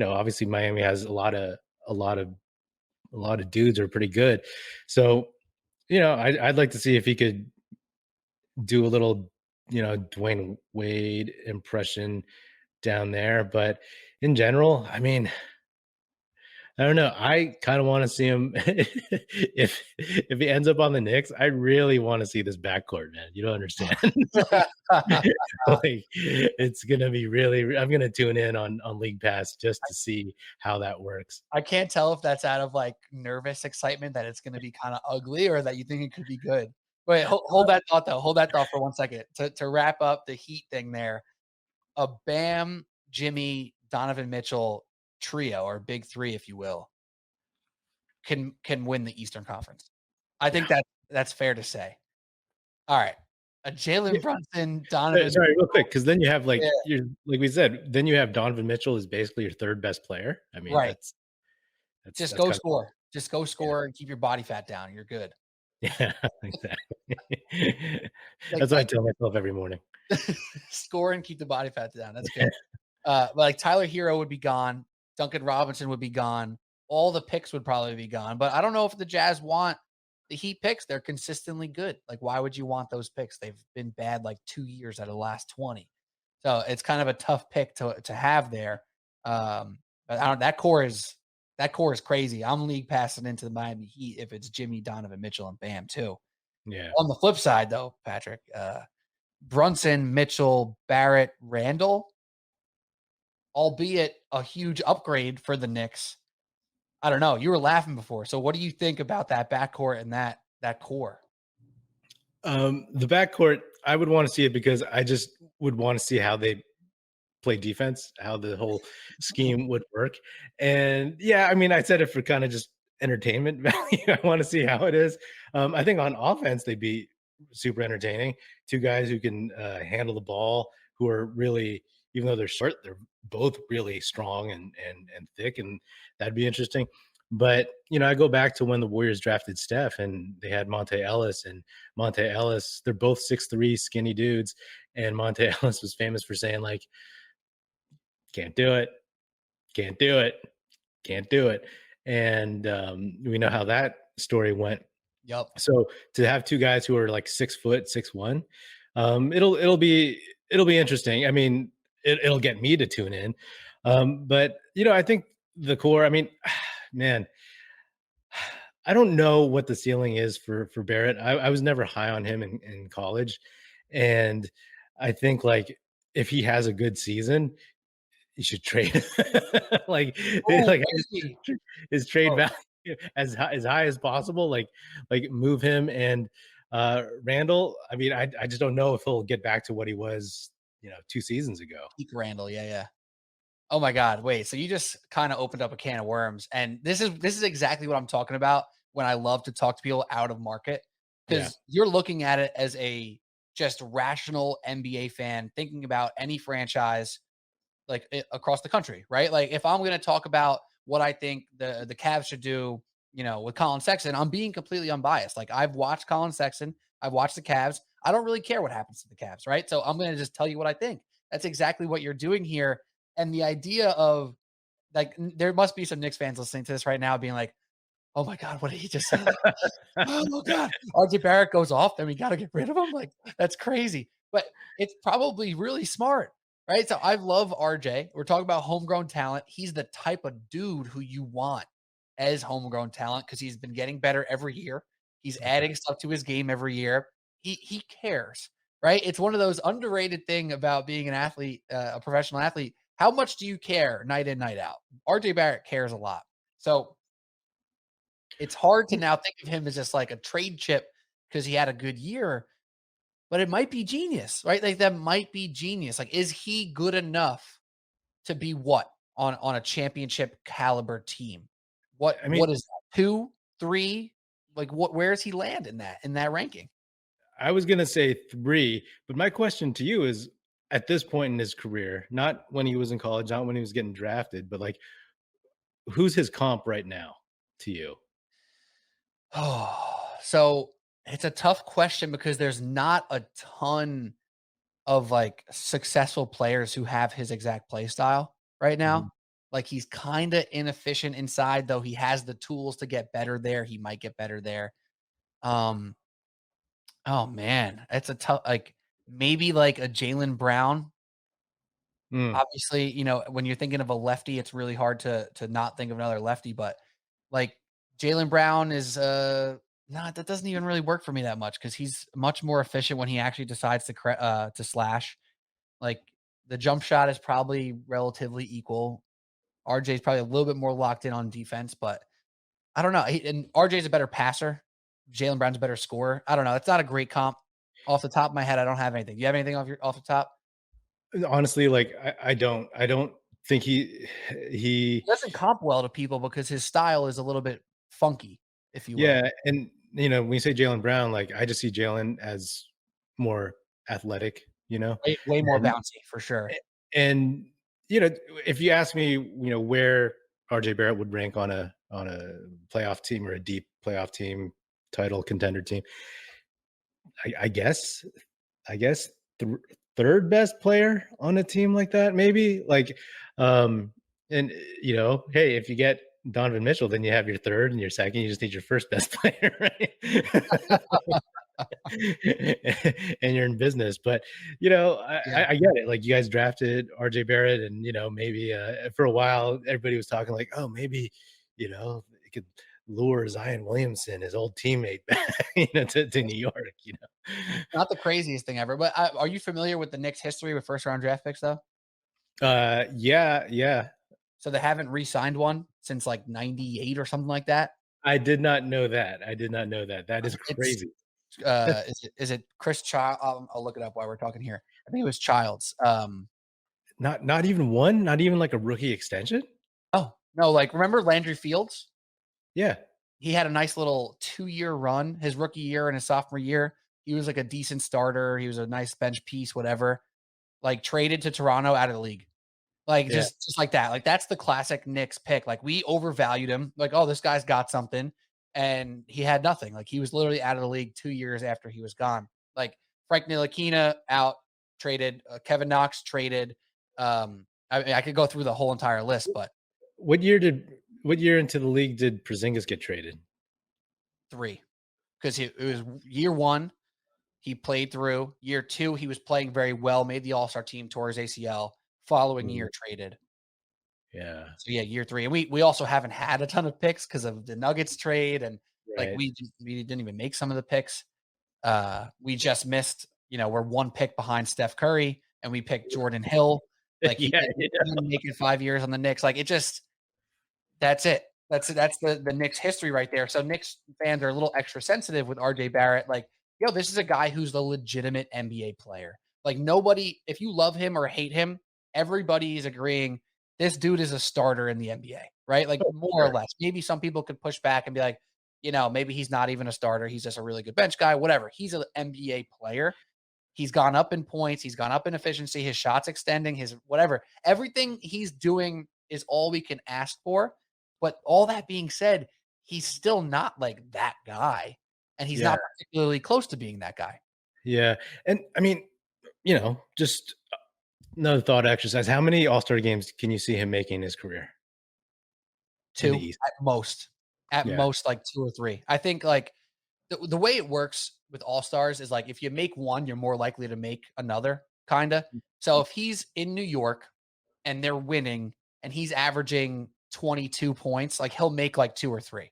obviously Miami has a lot of a lot of dudes are pretty good. So I'd like to see if he could do a little Dwayne Wade impression down there. But in general, I mean, I don't know. I kind of want to see him if he ends up on the Knicks. I really want to see this backcourt, man. You don't understand. Like, it's gonna be really. I'm gonna tune in on League Pass just to see how that works. I can't tell if that's out of like nervous excitement that it's going to be kind of ugly or that you think it could be good. Wait, hold that thought though. Hold that thought for 1 second to wrap up the Heat thing there. A Bam Jimmy, Donovan Mitchell trio, or big three, if you will, can win the Eastern Conference. I think Yeah. that's fair to say. All right. A Yeah. Jalen Brunson, Sorry, Donovan sorry, real Mitchell. quick, because then you have Yeah, like we said, then you have Donovan Mitchell is basically your third best player. I mean, right. Just that's go kind of score. Just go yeah. score and keep your body fat down. You're good. Yeah, exactly. Like That's what I tell myself every morning. score and keep the body fat down. That's good. Like Tyler Hero would be gone. Duncan Robinson would be gone. All the picks would probably be gone. But I don't know if the Jazz want the Heat picks. They're consistently good. Like, why would you want those picks? They've been bad like 2 years out of the last 20. So it's kind of a tough pick to have there. But I don't that core is crazy. I'm league passing into the Miami Heat if it's Jimmy, Donovan Mitchell, and Bam too. Yeah. On the flip side, though, Patrick, Brunson, Mitchell, Barrett, Randall, albeit a huge upgrade for the Knicks. I don't know. You were laughing before. So what do you think about that backcourt and that core? The backcourt, I would want to see it because I just would want to see how they play defense, how the whole scheme would work. And yeah, I mean, I said it for kind of just entertainment value. I want to see how it is. I think on offense, they'd be super entertaining. Two guys who can handle the ball, who are really, even though they're short, they're both really strong and thick, and that'd be interesting. But I go back to when the Warriors drafted Steph, and they had Monte Ellis, and Monte Ellis. They're both 6'3", skinny dudes, and Monte Ellis was famous for saying like, "Can't do it, can't do it, can't do it." And we know how that story went. Yep. So to have two guys who are like 6', 6'1", it'll be interesting. I mean, it'll get me to tune in. But I think the core. I mean, man, I don't know what the ceiling is for Barrett. I was never high on him in college, and I think like if he has a good season, you should trade like Oh, like crazy. his trade Oh, value as high as possible. Like move him and Randall. I mean, I just don't know if he'll get back to what he was, 2 seasons ago. Peak Randall. Yeah, yeah. Oh my God. Wait. So you just kind of opened up a can of worms. And this is exactly what I'm talking about when I love to talk to people out of market. Yeah, Because you're looking at it as a just rational NBA fan thinking about any franchise like across the country, right? Like if I'm going to talk about what I think the Cavs should do, with Colin Sexton, I'm being completely unbiased. Like I've watched Colin Sexton, I've watched the Cavs. I don't really care what happens to the Cavs, right? So I'm going to just tell you what I think. That's exactly what you're doing here. And the idea of like there must be some Knicks fans listening to this right now being like, "Oh my God, what did he just say?" Like, oh my God, RJ Barrett goes off, then we got to get rid of him. Like that's crazy, but it's probably really smart, right? So I love RJ. We're talking about homegrown talent. He's the type of dude who you want as homegrown talent because he's been getting better every year. He's adding stuff to his game every year. He cares, right? It's one of those underrated thing about being an athlete, a professional athlete. How much do you care night in, night out? RJ Barrett cares a lot. So it's hard to now think of him as just like a trade chip because he had a good year, but it might be genius, right? Like that might be genius. Like, is he good enough to be what on a championship caliber team? I What mean, is that? 2, 3? Like where does he land in that ranking? I was gonna say 3, but my question to you is, at this point in his career, not when he was in college, not when he was getting drafted, but like, who's his comp right now to you? Oh, so it's a tough question because there's not a ton of like successful players who have his exact play style right now. Mhm. Like he's kind of inefficient inside, though he has the tools to get better there. He might get better there. Um, oh man, it's a tough like maybe like a Jalen Brown. Mm. Obviously, when you're thinking of a lefty, it's really hard to not think of another lefty, but like Jalen Brown is no, that doesn't even really work for me that much because he's much more efficient when he actually decides to slash. Like the jump shot is probably relatively equal. RJ is probably a little bit more locked in on defense, but I don't know. And RJ is a better passer. Jalen Brown's a better scorer. I don't know. It's not a great comp. Off the top of my head, I don't have anything. Do you have anything off the top? honestly, like I don't think he He doesn't comp well to people because his style is a little bit funky, if you will. yeah, and when you say Jalen Brown, like I just see Jalen as more athletic, Way more and bouncy for sure. and if you ask me, where RJ Barrett would rank on a playoff team or a deep playoff team, title contender team, I guess I guess th- third best player on a team like that, maybe. Like, and hey, if you get Donovan Mitchell, then you have your third and your second. You just need your first best player, right? And you're in business. But Yeah. I get it. Like you guys drafted RJ Barrett, and maybe for a while everybody was talking like, oh, maybe it could lure Zion Williamson, his old teammate, back, to New York. Not the craziest thing ever, but, are you familiar with the Knicks' history with first round draft picks, though? Yeah, yeah. So they haven't re-signed one since, like, '98 or something like that. I did not know that. I did not know that. That is It's, crazy. is it Chris Child? I'll look it up while we're talking here. I think it was Childs. Not even one? Not even like a rookie extension? Oh, no, like, remember Landry Fields? Yeah. He had a nice little 2-year run, his rookie year and his sophomore year. He was, like, a decent starter. He was a nice bench piece, whatever. Like, traded to Toronto, out of the league. Like, Yeah. just like that. Like, that's the classic Knicks pick. Like, we overvalued him. Like, "Oh, this guy's got something," and he had nothing. Like, he was literally out of the league 2 years after he was gone. Like, Frank Ntilikina out, traded. Kevin Knox traded. I mean, I could go through the whole entire list, but What year into the league did Porzingis get traded? 3, 'cause it was year 1, he played through. Year 2, he was playing very well, made the All-Star team, tore his ACL. Following Mhm. year, traded. Yeah. So yeah, year 3, and we also haven't had a ton of picks because of the Nuggets trade, and like Right. we didn't even make some of the picks. We just missed, we're 1 pick behind Steph Curry, and we picked Jordan Hill. Like Yeah, he didn't make it 5 years on the Knicks. Like it just that's it. That's it. That's the Knicks history right there. So Knicks fans are a little extra sensitive with RJ Barrett. Like, this is a guy who's the legitimate NBA player. Like nobody, if you love him or hate him, everybody is agreeing this dude is a starter in the NBA, right? Like more or sure. less. Maybe some people could push back and be like, maybe he's not even a starter. He's just a really good bench guy, whatever. He's an NBA player. He's gone up in points. He's gone up in efficiency. His shots extending, his whatever. Everything he's doing is all we can ask for. But all that being said, he's still not like that guy. And he's Yeah. not particularly close to being that guy. Yeah. And I mean, just another thought exercise. How many All-Star games can you see him making in his career in the 2 East? at most. At Yeah. most, like 2 or 3. I think like the way it works with all stars is like if you make one, you're more likely to make another, kind of. So if he's in New York and they're winning and he's averaging 22 points, like he'll make like 2 or 3.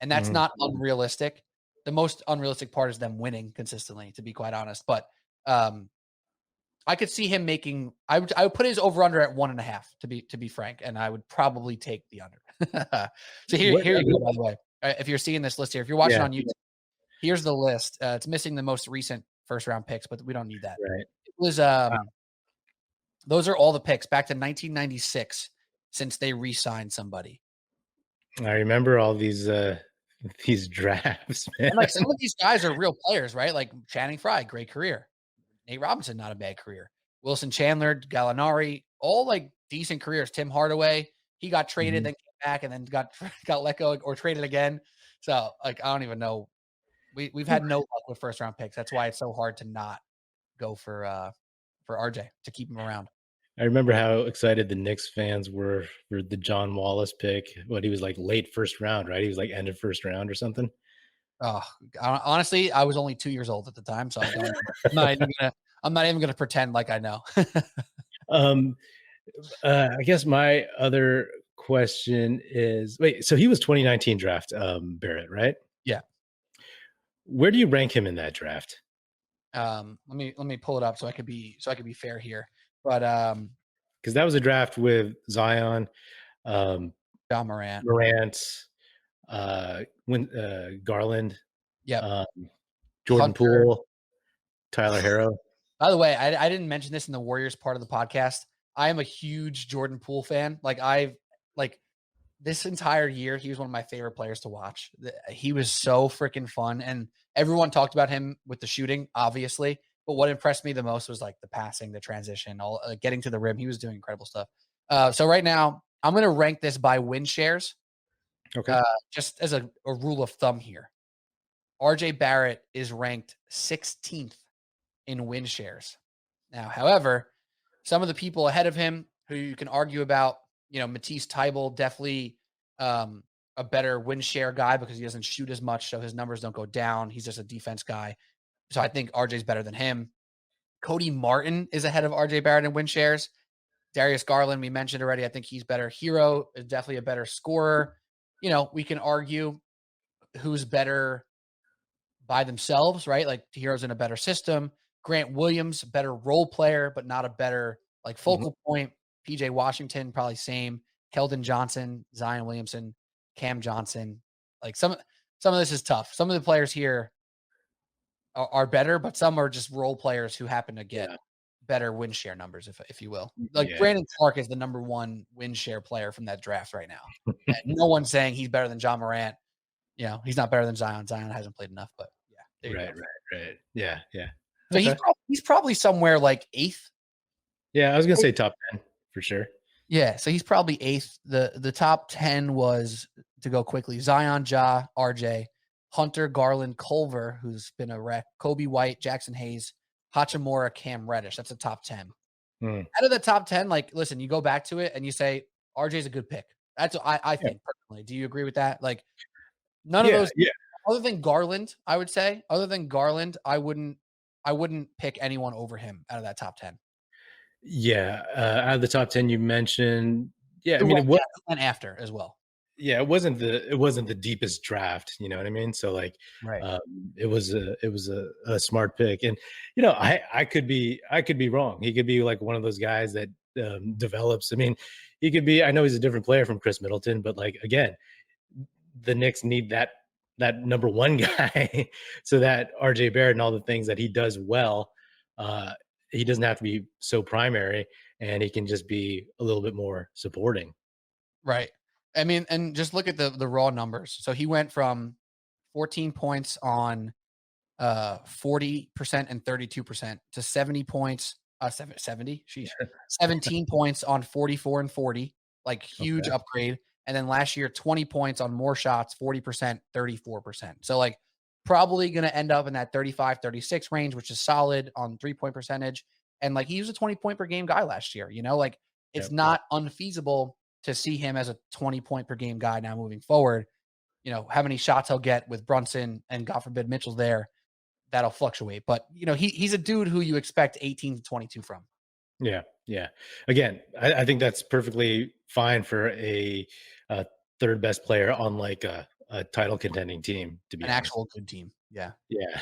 And that's Mhm. not unrealistic. The most unrealistic part is them winning consistently, to be quite honest. But I could see him making. I would put his over under at 1.5 to be frank, and I would probably take the under. So here What here you go. By the way, if you're seeing this list here, if you're watching Yeah, on YouTube, here's the list. It's missing the most recent first round picks, but we don't need that. right. It was Wow. those are all the picks back to 1996 since they re-signed somebody. I remember all these drafts, man. And like some of these guys are real players, right? Like Channing Frye, great career. Nate Robinson, not a bad career. Wilson Chandler, Gallinari, all like decent careers. Tim Hardaway, he got traded, Mhm. then came back, and then got let go or traded again. So like I don't even know. We've had no luck with first round picks. That's why it's so hard to not go for RJ to keep him around. I remember how excited the Knicks fans were for the John Wallace pick. What, he was like late first round, right? He was like end of first round or something. Oh, honestly, I was only 2 years old at the time, so I don't. I'm not even gonna pretend like I know. Um, I guess my other question is, wait, so he was 2019 draft, Barrett, right? Yeah. Where do you rank him in that draft? Let me pull it up so I could be fair here. But Because that was a draft with Zion, um, John Morant. Morant, Garland, Yep. um, Jordan Hunter. Poole, Tyler Harrow. By the way, I didn't mention this in the Warriors part of the podcast. I am a huge Jordan Poole fan. Like this entire year, he was one of my favorite players to watch. He was so freaking fun, and everyone talked about him with the shooting, obviously. But what impressed me the most was like the passing, the transition, all getting to the rim. He was doing incredible stuff. So right now, I'm going to rank this by win shares, Okay. just as a rule of thumb here. RJ Barrett is ranked 16th in win shares. Now, however, some of the people ahead of him who you can argue about, Matisse Thybulle, definitely a better win share guy because he doesn't shoot as much, so his numbers don't go down. He's just a defense guy. So I think RJ's better than him. Cody Martin is ahead of RJ Barrett in win shares. Darius Garland, we mentioned already. I think he's better. Hero is definitely a better scorer. We can argue who's better by themselves, right? Like Hero's in a better system. Grant Williams, better role player, but not a better like focal point. PJ Washington, probably same. Keldon Johnson, Zion Williamson, Cam Johnson. Like some of this is tough. Some of the players here are better, but some are just role players who happen to get better win share numbers, if you will. Like Brandon Clark is the number one win share player from that draft right now. And no one's saying he's better than John Morant. He's not better than Zion. Zion hasn't played enough, but yeah. Right. Yeah. So he's probably somewhere like 8th. Yeah, I was gonna say top 10 for sure. Yeah, so he's probably 8th. The top 10 was, to go quickly, Zion, Ja, RJ, Hunter, Garland, Culver, who's been a wreck, Kobe White, Jackson Hayes, Hachimura, Cam Reddish. That's a top 10. Out of the top 10, like, listen, you go back to it and you say RJ's a good pick. That's what I think personally. Do you agree with that? Like, none of those, other than Garland, I would say, I wouldn't pick anyone over him out of that top 10. Yeah, out of the top 10 you mentioned, I mean, it went after as well. Yeah, it wasn't the deepest draft, you know what I mean? So like, right. It was a smart pick, and I could be wrong. He could be like one of those guys that develops. I mean, he could be. I know he's a different player from Chris Middleton, but like again, the Knicks need that number one guy, so that RJ Barrett and all the things that he does well, he doesn't have to be so primary, and he can just be a little bit more supporting. Right. I mean, and just look at the raw numbers. So he went from 14 points on 40% and 32% to 70 points, 70, sheesh, 17 points on 44 and 40, like huge upgrade. And then last year, 20 points on more shots, 40%, 34%. So like probably going to end up in that 35, 36 range, which is solid on 3-point percentage. And like he was a 20-point per game guy last year, like it's not unfeasible to see him as a 20-point per game guy now moving forward. How many shots he'll get with Brunson and God forbid Mitchell's there, that'll fluctuate. But, he's a dude who you expect 18 to 22 from. Yeah. Again, I think that's perfectly fine for a third best player on like a title contending team, to be an honest. Actual good team. Yeah.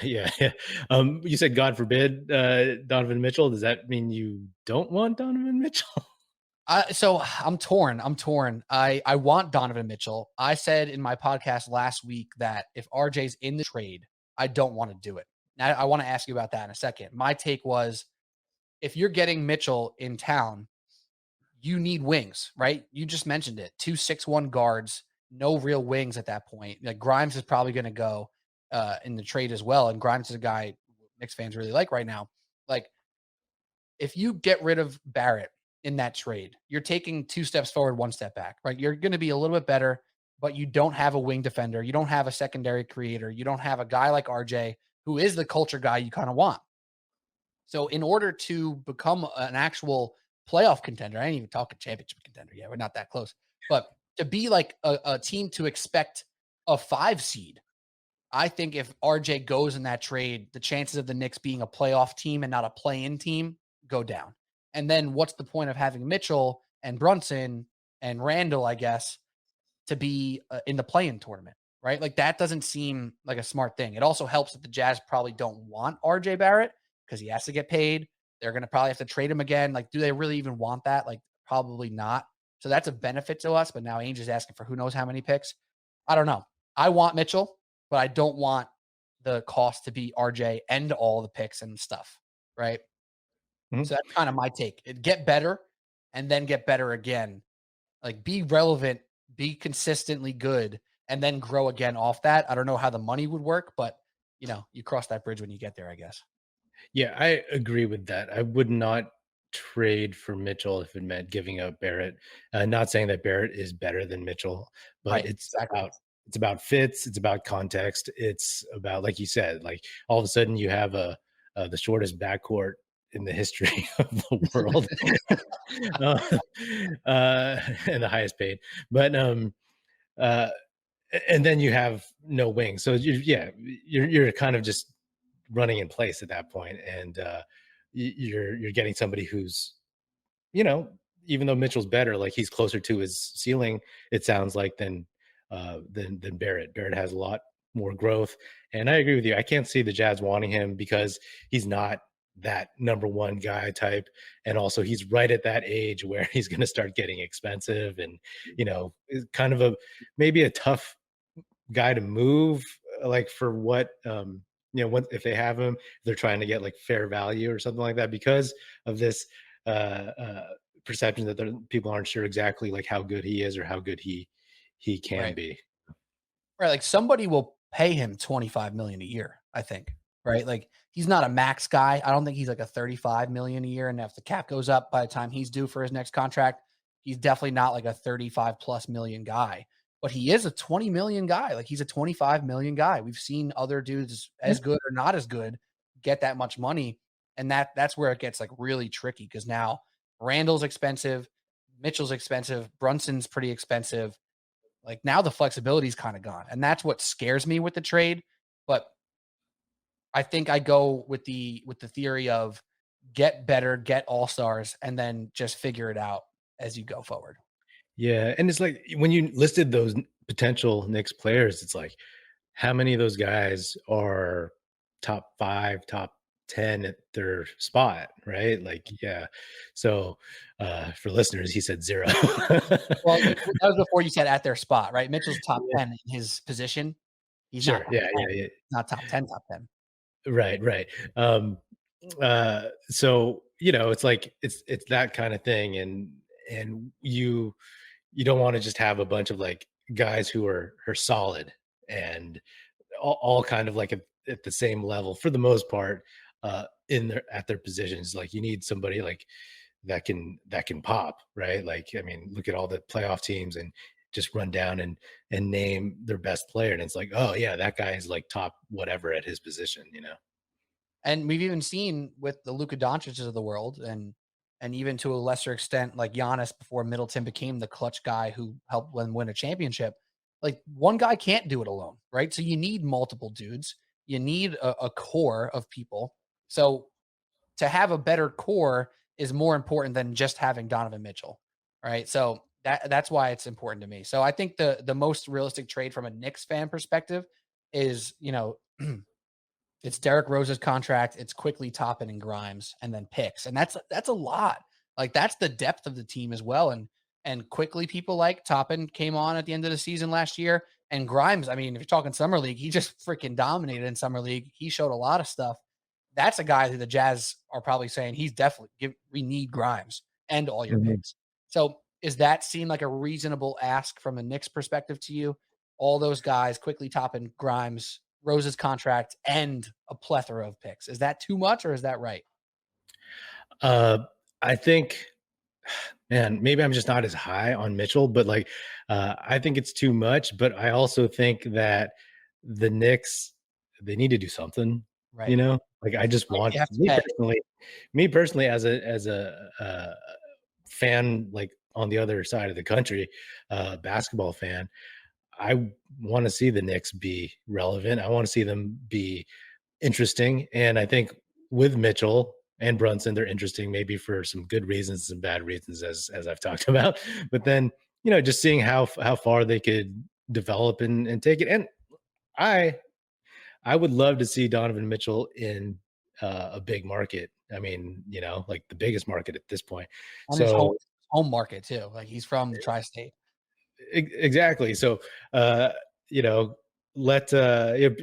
You said God forbid Donovan Mitchell. Does that mean you don't want Donovan Mitchell? So I'm torn. I want Donovan Mitchell. I said in my podcast last week that if RJ's in the trade, I don't want to do it. Now, I want to ask you about that in a second. My take was, if you're getting Mitchell in town, you need wings, right? You just mentioned it. 2 6'1" guards, no real wings at that point. Like Grimes is probably going to go in the trade as well. And Grimes is a guy Knicks fans really like right now. Like, if you get rid of Barrett in that trade, you're taking 2 steps forward, 1 step back, right? You're going to be a little bit better, but you don't have a wing defender. You don't have a secondary creator. You don't have a guy like RJ, who is the culture guy you kind of want. So in order to become an actual playoff contender, I ain't even talking championship contender. Yeah, we're not that close. But to be like a team to expect a 5 seed, I think if RJ goes in that trade, the chances of the Knicks being a playoff team and not a play-in team go down. And then what's the point of having Mitchell and Brunson and Randall, I guess, to be in the play-in tournament, right? Like that doesn't seem like a smart thing. It also helps that the Jazz probably don't want RJ Barrett because he has to get paid. They're going to probably have to trade him again. Like, do they really even want that? Like, probably not. So that's a benefit to us. But now Ainge is asking for who knows how many picks. I don't know. I want Mitchell, but I don't want the cost to be RJ and all the picks and stuff, right? Mhm. So that's kind of my take. Get better and then get better again. Like be relevant, be consistently good, and then grow again off that. I don't know how the money would work, but you cross that bridge when you get there, I guess. Yeah, I agree with that. I would not trade for Mitchell if it meant giving up Barrett. Not saying that Barrett is better than Mitchell, but Right. Exactly. it's about fits, it's about context, it's about, like you said, like all of a sudden you have the shortest backcourt in the history of the world, uh, and the highest paid. But uh, and then you have no wing, so you're kind of just running in place at that point, and you're getting somebody who's, you know, even though Mitchell's better, like he's closer to his ceiling, it sounds like, than Barrett. Barrett has a lot more growth, and I agree with you. I can't see the Jazz wanting him because he's not that number one guy type, and also he's right at that age where he's going to start getting expensive, and is kind of a maybe a tough guy to move, like for what what if they have him, if they're trying to get like fair value or something like that, because of this perception that people aren't sure exactly like how good he is or how good he can Right. be. Right. Like somebody will pay him 25 million a year, I think. Right. Like he's not a max guy. I don't think he's like a 35 million a year. And if the cap goes up by the time he's due for his next contract, he's definitely not like a 35 plus million guy. But he is a 20 million guy. Like he's a 25 million guy. We've seen other dudes Yeah. as good or not as good get that much money. And that's where it gets like really tricky because now Randall's expensive, Mitchell's expensive, Brunson's pretty expensive. Like now the flexibility is kind of gone. And that's what scares me with the trade. But I think I go with the theory of get better, get all-stars, and then just figure it out as you go forward. Yeah, and it's like when you listed those potential Knicks players, it's like how many of those guys are top 5, top 10 at their spot, right? Like, yeah. So, for listeners, he said 0. Well, that was before you said at their spot, right? Mitchell's top 10 in his position. He's not Sure. top Yeah, 10. yeah, yeah. Not top 10, top 10. Right, right. So, it's like it's that kind of thing, and you don't want to just have a bunch of like guys who are solid and all kind of like at the same level for the most part, in their at their positions. Like you need somebody like that can pop, right? Like, I mean, look at all the playoff teams and just run down and name their best player, and it's like, oh yeah, that guy is like top whatever at his position. And we've even seen with the Luka Doncic's of the world and even to a lesser extent, like Giannis before Middleton became the clutch guy who helped them win a championship. Like one guy can't do it alone, right? So you need multiple dudes. You need a core of people. So to have a better core is more important than just having Donovan Mitchell, right? So that's why it's important to me. So I think the most realistic trade from a Knicks fan perspective is it's Derrick Rose's contract, it's quickly Toppin and Grimes, and then picks, and that's a lot. Like that's the depth of the team as well, and quickly people like Toppin came on at the end of the season last year, and Grimes. I mean, if you're talking summer league, he just freaking dominated in summer league. He showed a lot of stuff. That's a guy who the Jazz are probably saying he's definitely we need Grimes and all your Mhm. picks. So is that seem like a reasonable ask from a Knicks perspective to you? All those guys quickly Toppin, Grimes, Rose's contract, and a plethora of picks. Is that too much or is that right? uh I think, man, maybe I'm just not as high on Mitchell, but like, I think it's too much. But I also think that the Knicks, they need to do something. Right. Like I just Right. want You have to pay. me personally, as a fan, like on the other side of the country, basketball fan, I want to see the Knicks be relevant. I want to see them be interesting. And I think with Mitchell and Brunson, they're interesting maybe for some good reasons, some bad reasons, as I've talked about. But then, just seeing how far they could develop and take it. And I I would love to see Donovan Mitchell in a big market. I mean, like the biggest market at this point. On his So home market too. Like he's from the tri-state. Exactly. So, you know, let there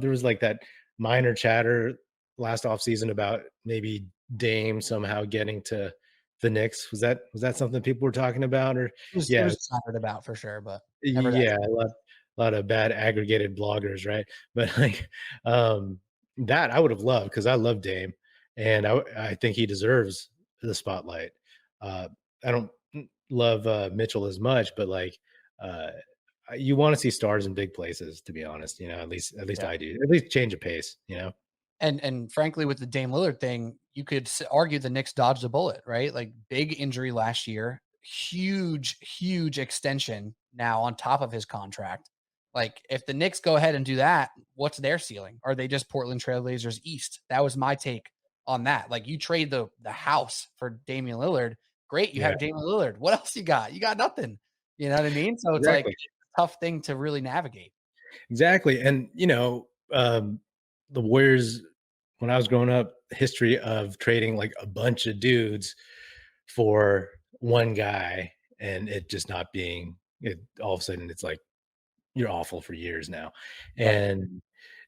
was like that minor chatter last off season about maybe Dame somehow getting to the Knicks. Was that something people were talking about? Or It yeah, was excited about for sure, but never that. yeah, a lot of bad aggregated bloggers, right? But like that I would have loved because I love Dame, and I think he deserves the spotlight. Uh, I don't love Mitchell as much, but like uh, you want to see stars in big places, to be honest. At least Yeah. I do. At least change of pace. And frankly, with the Dame Lillard thing, you could argue the Knicks dodged a bullet, right? Like big injury last year, huge extension now on top of his contract. Like if the Knicks go ahead and do that, what's their ceiling? Are they just Portland Trailblazers East? That was my take on that. Like you trade the house for Damian Lillard, great, you Yeah, have Damian Lillard. What else you got? You got nothing. You know what I mean? So it's like exactly. a tough thing to really navigate. Exactly. And, the Warriors, when I was growing up, history of trading like a bunch of dudes for one guy and it just not being it, all of a sudden it's like you're awful for years now. Right. And,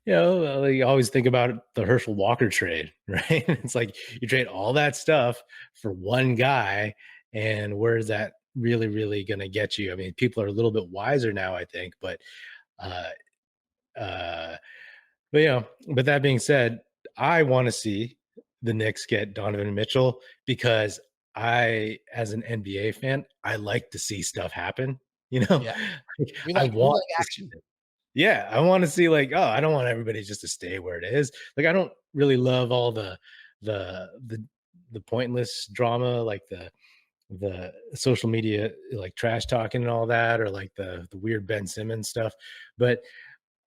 you always think about the Herschel Walker trade, right? It's like you trade all that stuff for one guy. And where's that really going to get you? I mean, people are a little bit wiser now, I think, uh, uh, but that being said, I want to see the Knicks get Donovan Mitchell because as an NBA fan, I like to see stuff happen. You know, Yeah. Like, We I like we want like to see action. it. Yeah, I want to see like, oh, I don't want everybody just to stay where it is. Like, I don't really love all the the the pointless drama, like the social media like trash talking and all that, or like the weird Ben Simmons stuff. But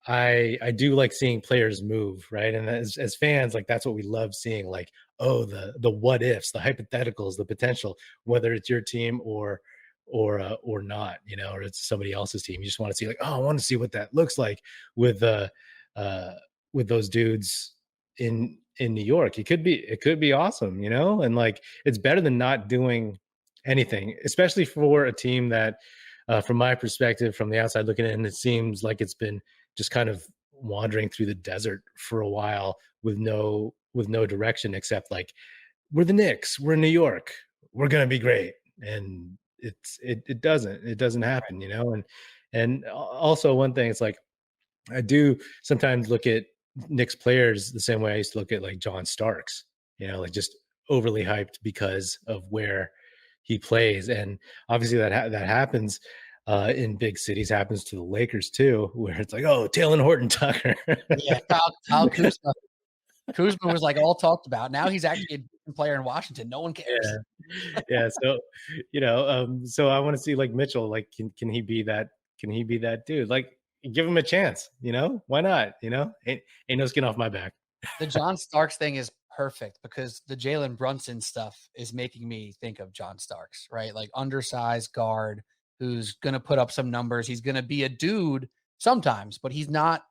I do like seeing players move, right? And as fans, like that's what we love seeing. Like, oh, the what ifs, the hypotheticals, the potential, whether it's your team or not, or it's somebody else's team. You just want to see like, oh, I want to see what that looks like with uh with those dudes in New York. It could be awesome, and like it's better than not doing anything, especially for a team that from my perspective, from the outside looking in, it seems like it's been just kind of wandering through the desert for a while with no direction except like we're the Knicks, we're in New York, we're gonna be great, and it doesn't happen, and also one thing, it's like I do sometimes look at Knicks players the same way I used to look at like John Starks, like just overly hyped because of where he plays, and obviously that happens in big cities, happens to the Lakers too, where it's like, oh, Taylor Horton Tucker. Yeah, Kyle Kuzma. Kuzma was like all talked about. Now he's actually a decent player in Washington. No one cares. Yeah, yeah. So, so I want to see like Mitchell. Like, can he be that? Can he be that dude? Like, give him a chance. Why not? Ain't no skin off my back. The John Starks thing is perfect because the Jalen Brunson stuff is making me think of John Starks, right? Like undersized guard who's going to put up some numbers. He's going to be a dude sometimes, but he's not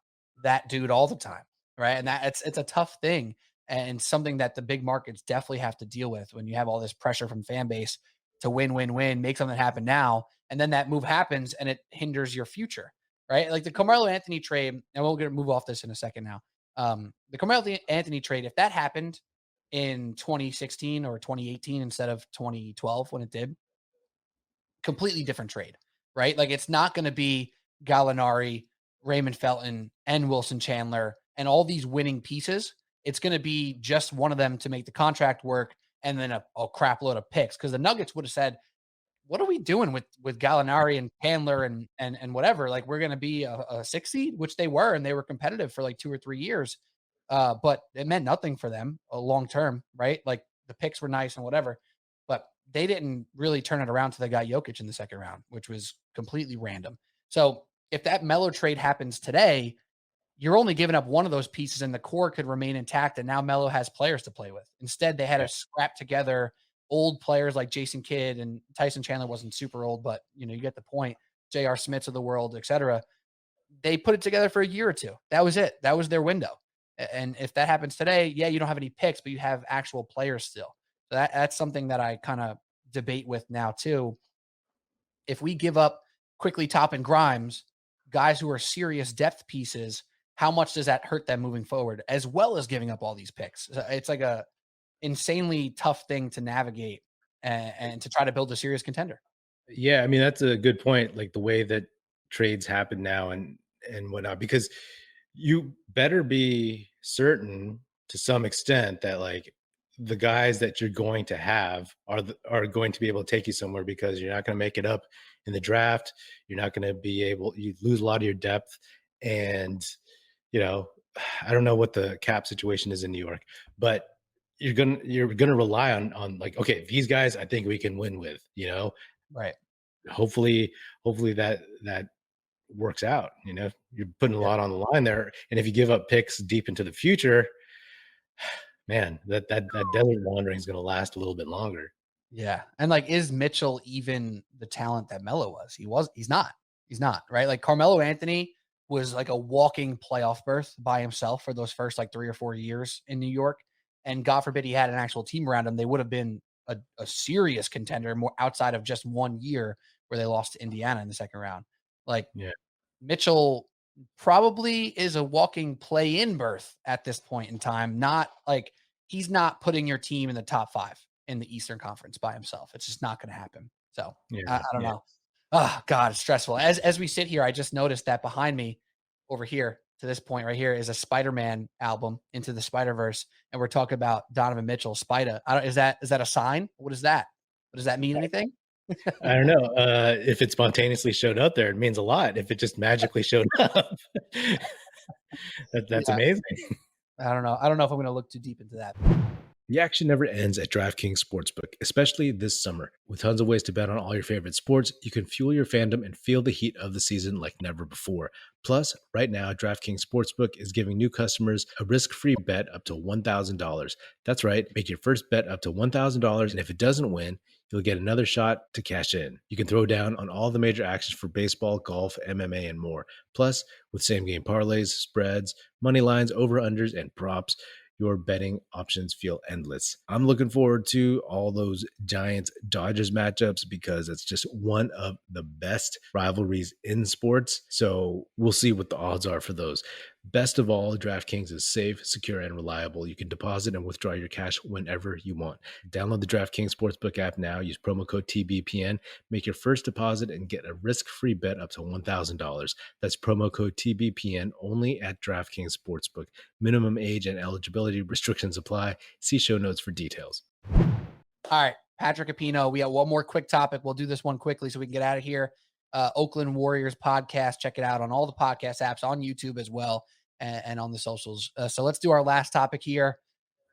that dude all the time, right? And it's a tough thing and something that the big markets definitely have to deal with when you have all this pressure from fan base to win, make something happen now, and then that move happens and it hinders your future, right? Like the Carmelo Anthony trade, and we're going to move off this in a second now. The Carmelo Anthony trade, if that happened in 2016 or 2018 instead of 2012 when it did, completely different trade, right? Like it's not going to be Gallinari, Raymond Felton, and Wilson Chandler and all these winning pieces. It's going to be just one of them to make the contract work and then a crap load of picks because the Nuggets would have said, what are we doing with Gallinari and Chandler and whatever? Like we're going to be a 6 seed, which they were, and they were competitive for like 2 or 3 years. But it meant nothing for them long term, right? Like the picks were nice and whatever, but they didn't really turn it around till they got Jokic in the second round, which was completely random. So if that Melo trade happens today, you're only giving up one of those pieces and the core could remain intact. And now Melo has players to play with. Instead, they had to scrap together old players like Jason Kidd and Tyson Chandler wasn't super old, but you get the point. J.R. Smiths of the world, etc. They put it together for a year or two. That was it. That was their window. And if that happens today, yeah, you don't have any picks, but you have actual players still. So that's something that I kind of debate with now too. If we give up quickly Top and Grimes, guys who are serious depth pieces, how much does that hurt them moving forward, as well as giving up all these picks? So it's like insanely tough thing to navigate and to try to build a serious contender. Yeah, I mean, that's a good point, like, the way that trades happen now and whatnot, because you better be certain to some extent that, like, the guys that you're going to have are going to be able to take you somewhere because you're not gonna make it up in the draft. You're not gonna be able you lose a lot of your depth, and, you know, I don't know what the cap situation is in New York, but you're gonna rely on, like, okay, these guys I think we can win with, you know? Right. Hopefully that works out. You're putting a Yeah. lot on the line there, and if you give up picks deep into the future, man, that desert wandering is going to last a little bit longer. Yeah. And like, is Mitchell even the talent that Melo was? He's not. He's not, right? Like Carmelo Anthony was like a walking playoff berth by himself for those first like 3 or 4 years in New York. And God forbid he had an actual team around him. They would have been a serious contender more outside of just 1 year where they lost to Indiana in the second round. Like Yeah, Mitchell probably is a walking play-in berth at this point in time. Not like he's not putting your team in the top 5 in the Eastern Conference by himself. It's just not going to happen. So yeah, I don't yeah. know. Oh God, it's stressful. As we sit here, I just noticed that behind me, over here to this point right here, is a Spider-Man album, Into the Spider-Verse, and we're talking about Donovan Mitchell, Spida. Is that a sign? What is that? Does that mean anything? I don't know. If it spontaneously showed up there, it means a lot. If it just magically showed up, that's Yeah, amazing. I don't know. I don't know if I'm going to look too deep into that. The action never ends at DraftKings Sportsbook, especially this summer. With tons of ways to bet on all your favorite sports, you can fuel your fandom and feel the heat of the season like never before. Plus, right now, DraftKings Sportsbook is giving new customers a risk-free bet up to $1,000. That's right, make your first bet up to $1,000, and if it doesn't win, you'll get another shot to cash in. You can throw down on all the major actions for baseball, golf, MMA, and more. Plus, with same-game parlays, spreads, money lines, over-unders, and props, your betting options feel endless. I'm looking forward to all those Giants Dodgers matchups because it's just one of the best rivalries in sports. So we'll see what the odds are for those. Best of all, DraftKings is safe, secure, and reliable. You can deposit and withdraw your cash whenever you want. Download the DraftKings Sportsbook app now. Use promo code TBPN. Make your first deposit and get a risk-free bet up to $1,000. That's promo code TBPN only at DraftKings Sportsbook. Minimum age and eligibility restrictions apply. See show notes for details. All right, Patrick Apino, we have one more quick topic. We'll do this one quickly so we can get out of here. Oakland Warriors podcast. Check it out on all the podcast apps, on YouTube as well, and on the socials. So let's do our last topic here.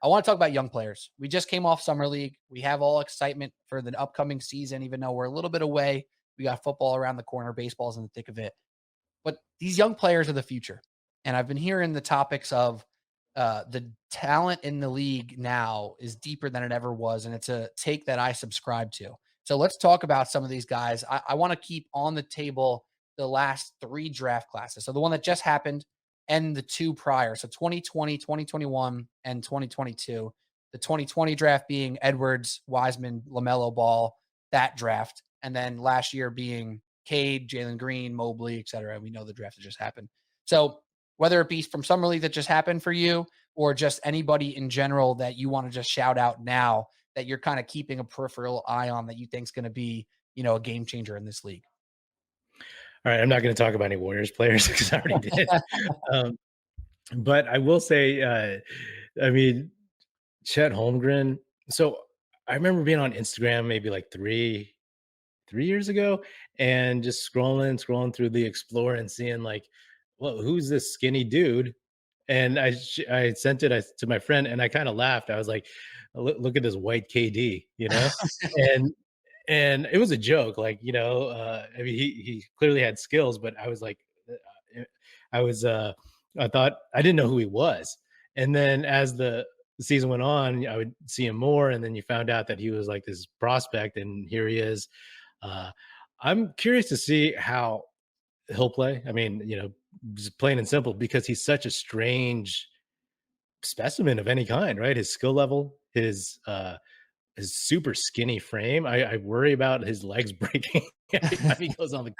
I want to talk about young players. We just came off Summer League. We have all excitement for the upcoming season, even though we're a little bit away. We got football around the corner, baseball's in the thick of it. But these young players are the future. And I've been hearing the topics of the talent in the league now is deeper than it ever was. And it's a take that I subscribe to. So let's talk about some of these guys. I want to keep on the table the last 3 draft classes. So the one that just happened and the 2 prior. So 2020, 2021, and 2022. The 2020 draft being Edwards, Wiseman, LaMelo Ball, that draft. And then last year being Cade, Jalen Green, Mobley, et cetera. We know the draft that just happened. So whether it be from Summer League that just happened for you or just anybody in general that you want to just shout out now that you're kind of keeping a peripheral eye on that you think is going to be, a game changer in this league. All right, I'm not going to talk about any Warriors players because I already did. But I will say, I mean, Chet Holmgren. So I remember being on Instagram maybe like three years ago and just scrolling through the Explorer and seeing like, well, who's this skinny dude? And I sent it to my friend and I kind of laughed. I was like, look at this white KD, and it was a joke, like, I mean, he clearly had skills, but I was like, I was, I thought I didn't know who he was. And then as the season went on, I would see him more. And then you found out that he was like this prospect and here he is. I'm curious to see how he'll play. I mean, just plain and simple, because he's such a strange specimen of any kind, right? His skill level, his super skinny frame. I worry about his legs breaking every time he goes on the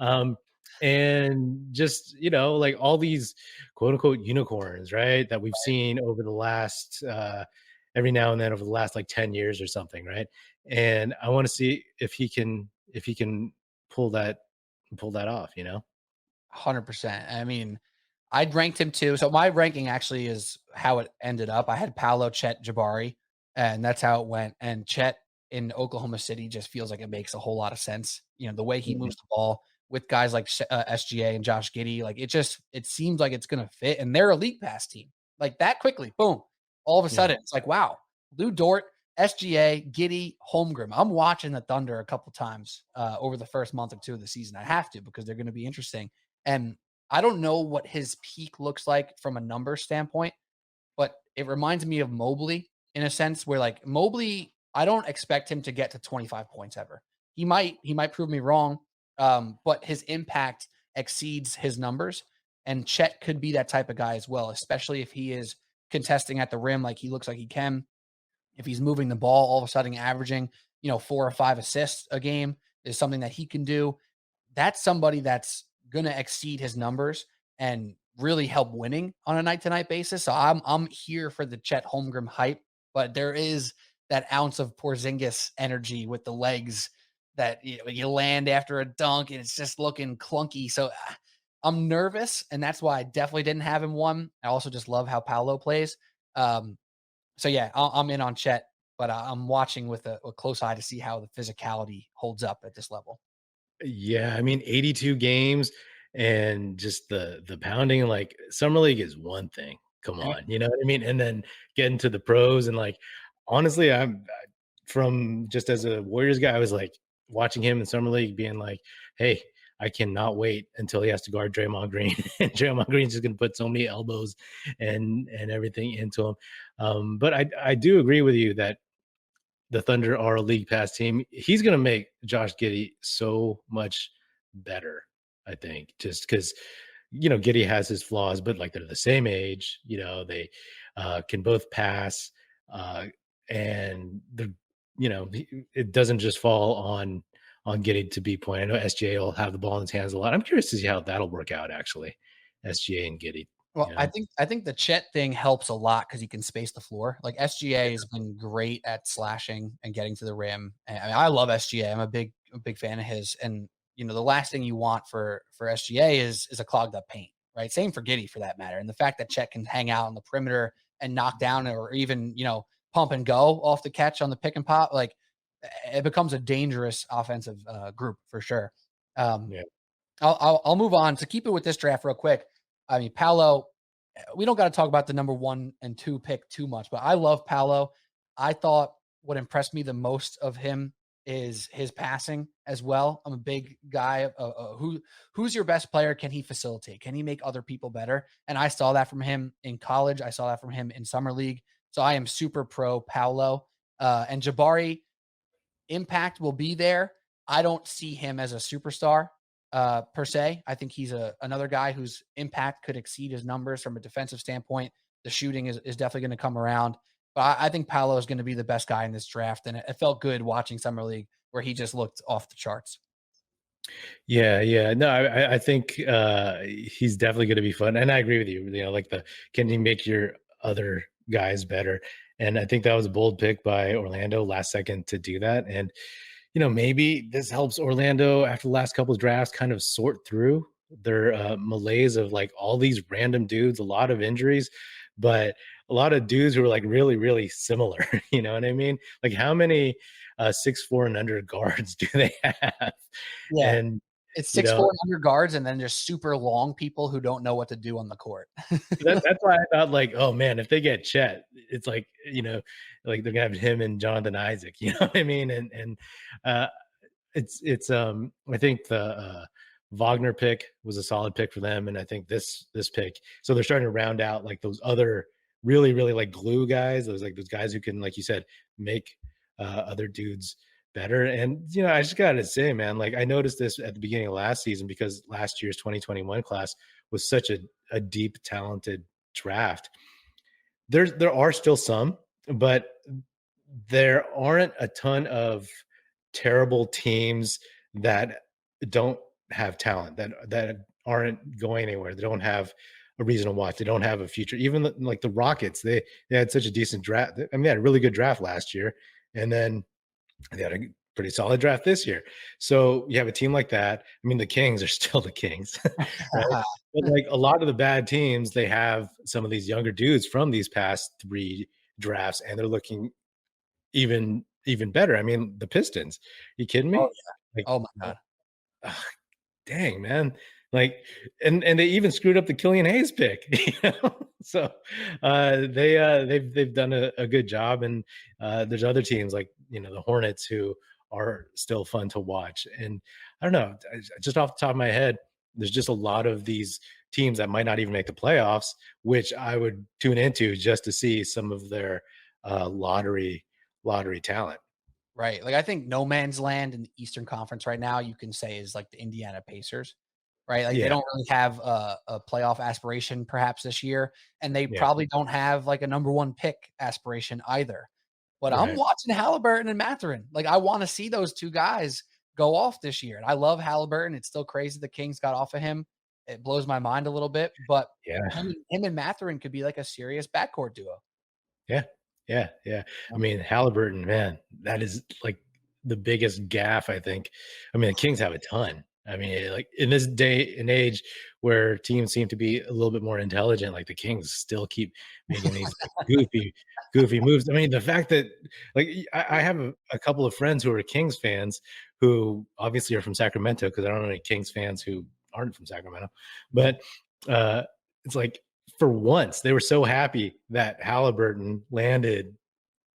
court. And just, like all these quote unquote unicorns, right, that we've seen over the last every now and then over the last like 10 years or something, right? And I want to see if he can pull that off, 100%. I mean, I'd ranked him too. So my ranking actually is how it ended up. I had Paolo, Chet, Jabari, and that's how it went. And Chet in Oklahoma City just feels like it makes a whole lot of sense. The way he Mhm. moves the ball with guys like SGA and Josh Giddey, like it seems like it's going to fit. And they're a league pass team like that quickly. Boom. All of a Yeah. sudden, it's like, wow, Lou Dort, SGA, Giddey, Holmgren. I'm watching the Thunder a couple times over the first month or two of the season. I have to because they're going to be interesting. And I don't know what his peak looks like from a number standpoint, but it reminds me of Mobley in a sense where like Mobley, I don't expect him to get to 25 points ever. He might prove me wrong, but his impact exceeds his numbers. And Chet could be that type of guy as well, especially if he is contesting at the rim like he looks like he can. If he's moving the ball, all of a sudden averaging, 4 or 5 assists a game is something that he can do. That's somebody that's going to exceed his numbers and really help winning on a night to night basis. So I'm here for the Chet Holmgren hype, but there is that ounce of Porzingis energy with the legs that you land after a dunk and it's just looking clunky. So I'm nervous, and that's why I definitely didn't have him one. I also just love how Paolo plays. Um, so yeah, I'm in on Chet, but I'm watching with a close eye to see how the physicality holds up at this level. Yeah, I mean, 82 games and just the pounding, like summer league is one thing. Come on, you know what I mean? And then getting to the pros and like honestly, from just as a Warriors guy, I was like watching him in summer league being like, "Hey, I cannot wait until he has to guard Draymond Green." And Draymond Green's just going to put so many elbows and everything into him. But I do agree with you that the Thunder are a league pass team. He's going to make Josh Giddey so much better, I think, just because, Giddey has his flaws, but like they're the same age, they can both pass. And it doesn't just fall on Giddey to be point. I know SGA will have the ball in his hands a lot. I'm curious to see how that'll work out, actually. SGA and Giddey, Well, I think the Chet thing helps a lot because he can space the floor. Like SGA has been great at slashing and getting to the rim. And I love SGA. I'm a big fan of his. And the last thing you want for SGA is a clogged up paint, right? Same for Giddy for that matter. And the fact that Chet can hang out on the perimeter and knock down or even pump and go off the catch on the pick and pop, like it becomes a dangerous offensive group for sure. Um, yeah. I'll move on to keep it with this draft real quick. I mean, Paolo, we don't got to talk about the number 1 and 2 pick too much, but I love Paolo. I thought what impressed me the most of him is his passing as well. I'm a big guy. Who's your best player? Can he facilitate? Can he make other people better? And I saw that from him in college. I saw that from him in summer league. So I am super pro Paolo. And Jabari, impact will be there. I don't see him as a superstar per se. I think he's another guy whose impact could exceed his numbers from a defensive standpoint. The shooting is definitely going to come around. But I think Paolo is going to be the best guy in this draft. And it felt good watching Summer League where he just looked off the charts. Yeah, yeah. No, I think he's definitely going to be fun, and I agree with you. Like can he make your other guys better? And I think that was a bold pick by Orlando last second to do that. And maybe this helps Orlando after the last couple of drafts kind of sort through their malaise of like all these random dudes, a lot of injuries, but a lot of dudes who are like really, really similar. You know what I mean? Like how many 6'4" and under guards do they have? Yeah. And It's you 6'4" know, under guards and then just super long people who don't know what to do on the court. that's why I thought like, oh man, if they get Chet, it's like, like they're gonna have him and Jonathan Isaac, you know what I mean? And uh it's I think the Wagner pick was a solid pick for them. And I think this pick, so they're starting to round out like those other really, really like glue guys, those guys who can, like you said, make other dudes better. And I just gotta say, man, like I noticed this at the beginning of last season because last year's 2021 class was such a deep, talented draft. There are still some, but there aren't a ton of terrible teams that don't have talent, that aren't going anywhere. They don't have a reason to watch. They don't have a future. Even like the Rockets, they had such a decent draft. I mean, they had a really good draft last year, and then they had a pretty solid draft this year. So you have a team like that. I mean, the Kings are still the Kings, right? But like a lot of the bad teams, they have some of these younger dudes from these past 3 drafts, and they're looking even better. I mean, the Pistons. You kidding Oh me? yeah. Like, Oh my God. ugh, dang, man. Like, and they even screwed up the Killian Hayes pick, So they've done a good job, and there's other teams like the Hornets who are still fun to watch. And I don't know, just off the top of my head, there's just a lot of these teams that might not even make the playoffs, which I would tune into just to see some of their lottery talent. Right. Like I think no man's land in the Eastern Conference right now, you can say is like the Indiana Pacers, right? Like they Yeah, don't really have a playoff aspiration perhaps this year, and they yeah, probably don't have like a number 1 pick aspiration either. But I'm right. watching Haliburton and Mathurin. Like I want to see those 2 guys go off this year. And I love Haliburton. It's still crazy the Kings got off of him. It blows my mind a little bit, but Yeah. him and Mathurin could be like a serious backcourt duo. Yeah. Yeah. Yeah. I mean, Halliburton, man, that is like the biggest gaff, I think. I mean, the Kings have a ton. I mean, like in this day and age where teams seem to be a little bit more intelligent, like the Kings still keep making these like, goofy moves. I mean, the fact that like I have a couple of friends who are Kings fans who obviously are from Sacramento, because I don't know any Kings fans who aren't from Sacramento, but it's like for once they were so happy that Halliburton landed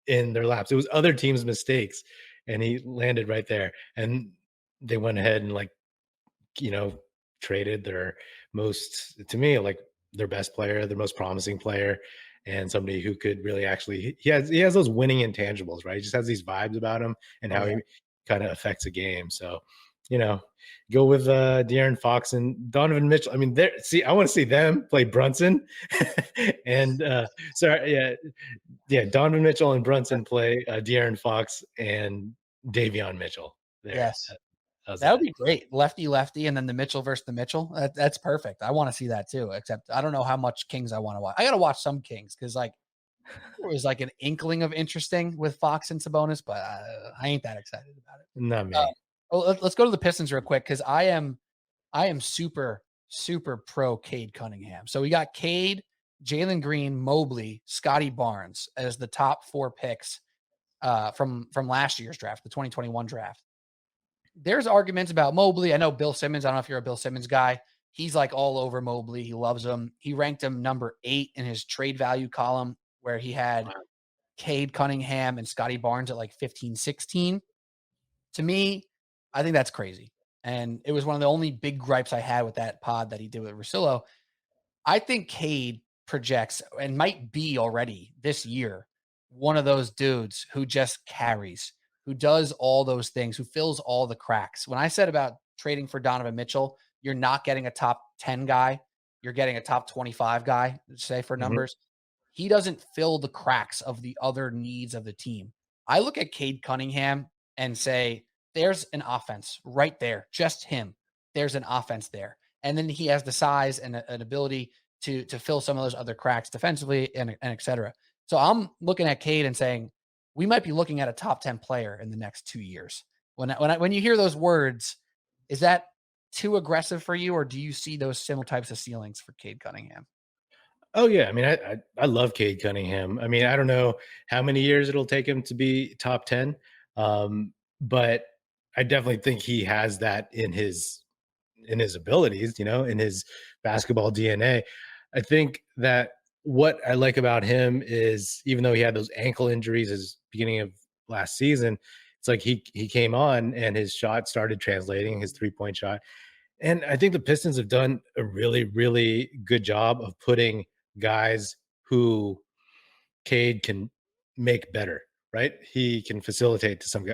in their laps. It was other teams' mistakes, and he landed right there. And they went ahead and you know traded their most, to me, like their best player, their most promising player, and somebody who could really actually he has those winning intangibles, right? He just has these vibes about him and Oh how yeah. he kind of affects a game. So, you know, go with De'Aaron Fox and Donovan Mitchell. I mean, there. See, I want to see them play Brunson, and sorry, yeah, Donovan Mitchell and Brunson play De'Aaron Fox and Davion Mitchell. There, Yes. how's That would that? be great. Lefty, lefty, and then the Mitchell versus the Mitchell. That's perfect. I want to see that too. Except I don't know how much Kings I want to watch. I got to watch some Kings because like there was like an inkling of interesting with Fox and Sabonis, but I ain't that excited about it. Not me. Let's go to the Pistons real quick because I am super pro Cade Cunningham. So we got Cade, Jalen Green, Mobley, Scotty Barnes as the top 4 picks from last year's draft, the 2021 draft. There's arguments about Mobley. I know Bill Simmons. I don't know if you're a Bill Simmons guy. He's like all over Mobley. He loves him. He ranked him number 8 in his trade value column, where he had Wow. Cade Cunningham and Scotty Barnes at like 15, 16. To me, I think that's crazy. And it was one of the only big gripes I had with that pod that he did with Russillo. I think Cade projects and might be already this year one of those dudes who just carries, who does all those things, who fills all the cracks. When I said about trading for Donovan Mitchell, you're not getting a top 10 guy, you're getting a top 25 guy, say for Mhm. numbers. He doesn't fill the cracks of the other needs of the team. I look at Cade Cunningham and say, there's an offense right there, just him. There's an offense there. And then he has the size and an ability to fill some of those other cracks defensively and et cetera. So I'm looking at Cade and saying, we might be looking at a top 10 player in the next 2 years. When you hear those words, is that too aggressive for you, or do you see those similar types of ceilings for Cade Cunningham? Oh yeah, I mean, I love Cade Cunningham. I mean, I don't know how many years it'll take him to be top 10, but I definitely think he has that in his abilities, in his basketball DNA. I think that what I like about him is, even though he had those ankle injuries as beginning of last season, it's like he came on and his shot started translating, his 3-point shot. And I think the Pistons have done a really, really good job of putting guys who Cade can make better, right? He can facilitate to some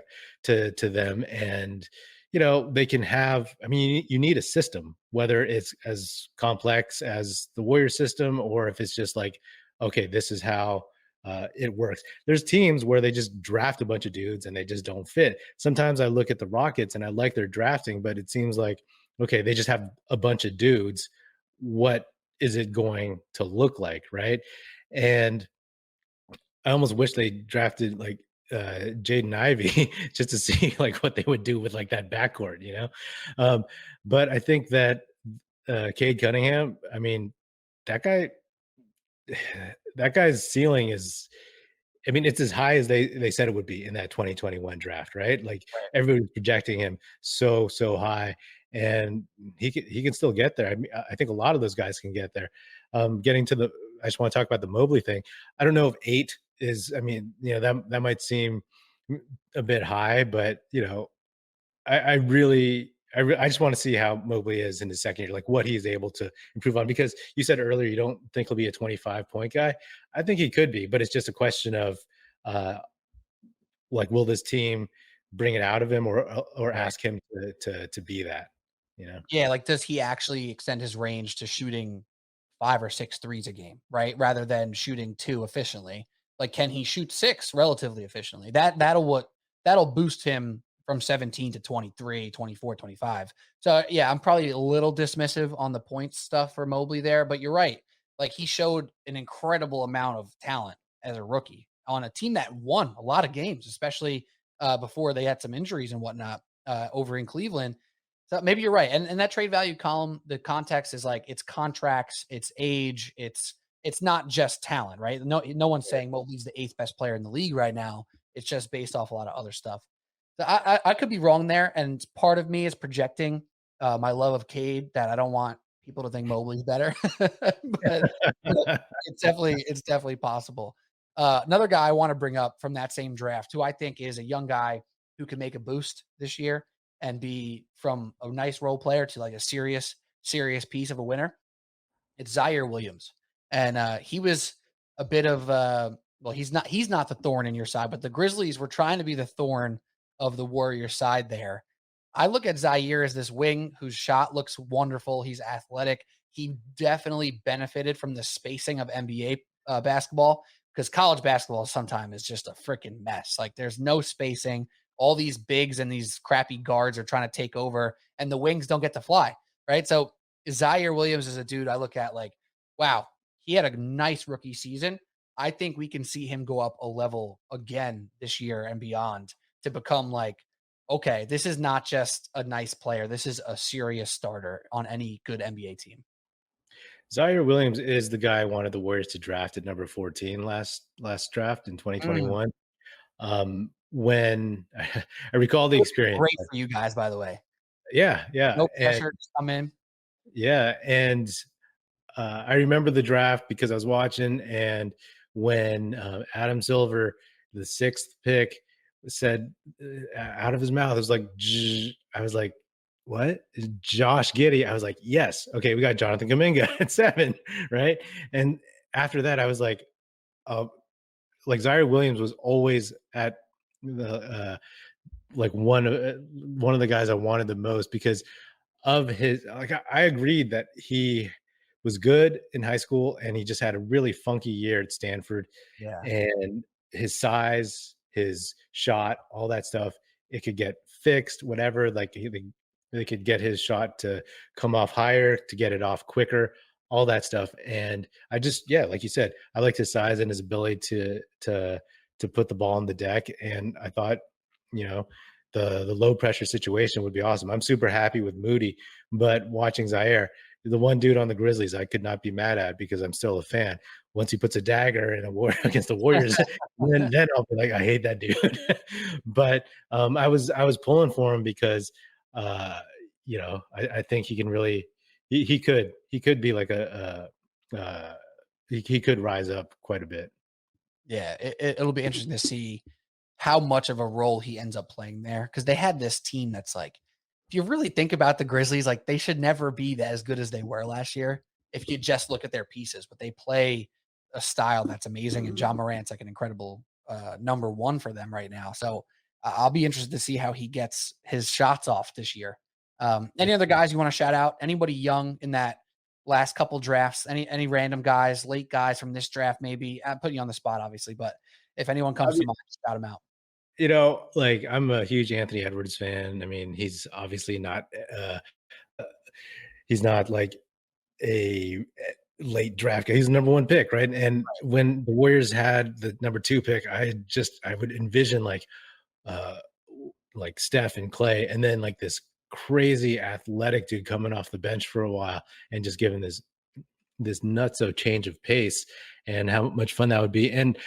to them, and they can have. I mean, you need a system, whether it's as complex as the Warrior system, or if it's just like, okay, this is how it works. There's teams where they just draft a bunch of dudes and they just don't fit. Sometimes I look at the Rockets and I like their drafting, but it seems like, okay, they just have a bunch of dudes. What is it going to look like, right? And I almost wish they drafted like Jaden Ivey just to see like what they would do with like that backcourt, you know. But I think that Cade Cunningham, I mean, that guy, that guy's ceiling is, I mean, it's as high as they said it would be in that 2021 draft, right? Like everybody's projecting him so high, and he can still get there. I mean, I think a lot of those guys can get there. Getting to the, I just want to talk about the Mobley thing. I don't know if 8 is. I mean, you know, that might seem a bit high, but you know, I really, I just want to see how Mobley is in his second year, like what he's able to improve on. Because you said earlier you don't think he'll be a 25-point guy. I think he could be, but it's just a question of uh, like, will this team bring it out of him, or Right. ask him to be that? You know, Yeah, like, does he actually extend his range to shooting 5 or 6 threes a game, right? Rather than shooting 2 efficiently. Like, can he shoot 6 relatively efficiently? That'll boost him from 17 to 23, 24, 25. So, yeah, I'm probably a little dismissive on the points stuff for Mobley there, but you're right. Like, he showed an incredible amount of talent as a rookie on a team that won a lot of games, especially, before they had some injuries and whatnot, over in Cleveland. So maybe you're right. And that trade value column, the context is like it's contracts, it's age, it's not just talent, right? No one's saying Mobley's the eighth best player in the league right now. It's just based off a lot of other stuff. So I could be wrong there, and part of me is projecting my love of Cade that I don't want people to think Mobley's better, but it's definitely possible. Another guy I want to bring up from that same draft, who I think is a young guy who can make a boost this year and be from a nice role player to like a serious piece of a winner. It's Ziaire Williams, and he was a bit of well, he's not the thorn in your side, but the Grizzlies were trying to be the thorn of the Warriors side there. I look at Zaire as this wing whose shot looks wonderful. He's athletic. He definitely benefited from the spacing of NBA basketball because college basketball sometimes is just a freaking mess. Like there's no spacing. All these bigs and these crappy guards are trying to take over, and the wings don't get to fly. Right. So Ziaire Williams is a dude I look at like, wow, he had a nice rookie season. I think we can see him go up a level again this year and beyond to become like, okay, this is not just a nice player. This is a serious starter on any good NBA team. Ziaire Williams is the guy I wanted the Warriors to draft at number 14 last draft in Mm. 2021. When I recall the It was experience. great for you guys, by the way. Yeah, yeah, No and pressure, just come in. yeah, and I remember the draft because I was watching, and when Adam Silver, the sixth pick, said out of his mouth, it was like, I was like, what? Josh Giddey? I was like, yes, okay, we got Jonathan Kuminga at 7, right? And after that, I was uh, like Ziaire Williams was always at the like one of the guys I wanted the most because of his, like, I agreed that he was good in high school and he just had a really funky year at Stanford, Yeah. and his size, his shot, all that stuff, it could get fixed, whatever. Like they could get his shot to come off higher, to get it off quicker, all that stuff. And I just, yeah, like you said, I liked his size and his ability to put the ball on the deck. And I thought, you know, the low pressure situation would be awesome. I'm super happy with Moody, but watching Ziaire, the one dude on the Grizzlies I could not be mad at because I'm still a fan. Once he puts a dagger in a war against the Warriors, then I'll be like, I hate that dude. But I was pulling for him because you know, I think he can really, he could be like he could rise up quite a bit. Yeah, it'll be interesting to see how much of a role he ends up playing there because they had this team that's like, if you really think about the Grizzlies, like they should never be that as good as they were last year. If you just look at their pieces, but they play a style that's amazing, and John Morant's like an incredible number one for them right now. So I'll be interested to see how he gets his shots off this year. Any other guys you want to shout out? Anybody young in that last couple drafts? Any random guys, late guys from this draft? Maybe I'm putting you on the spot, obviously, but if anyone I comes to mean, mind, shout them out. you know, like I'm a huge Anthony Edwards fan. I mean, he's obviously not uh, he's not like a late draft guy. He's the number one pick, right? And when the Warriors had the number 2 pick, I would envision like Steph and Clay, and then like this crazy athletic dude coming off the bench for a while and just giving this nutso change of pace, and how much fun that would be. And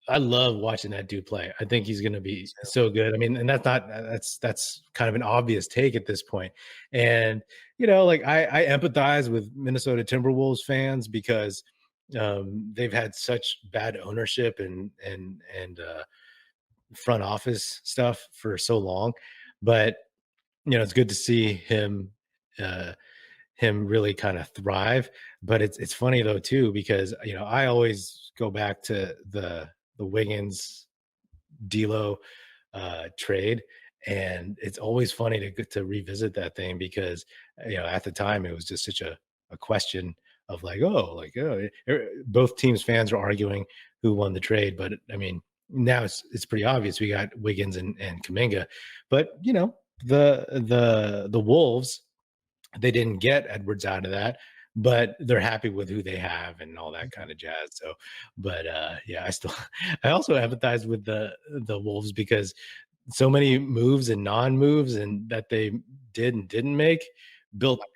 I love watching that dude play. I think he's going to be so good. I mean, and that's kind of an obvious take at this point. And like I empathize with Minnesota Timberwolves fans because they've had such bad ownership and front office stuff for so long. But it's good to see him really kind of thrive. But it's funny though too, because I always go back to the Wiggins D'Lo trade, and it's always funny to revisit that thing because at the time it was just such a question of both teams fans are arguing who won the trade. But I mean, now it's pretty obvious we got Wiggins and Kuminga. But the Wolves, they didn't get Edwards out of that, but they're happy with who they have and all that kind of jazz. So, but I also empathize with the Wolves because so many moves and non-moves and that they did and didn't make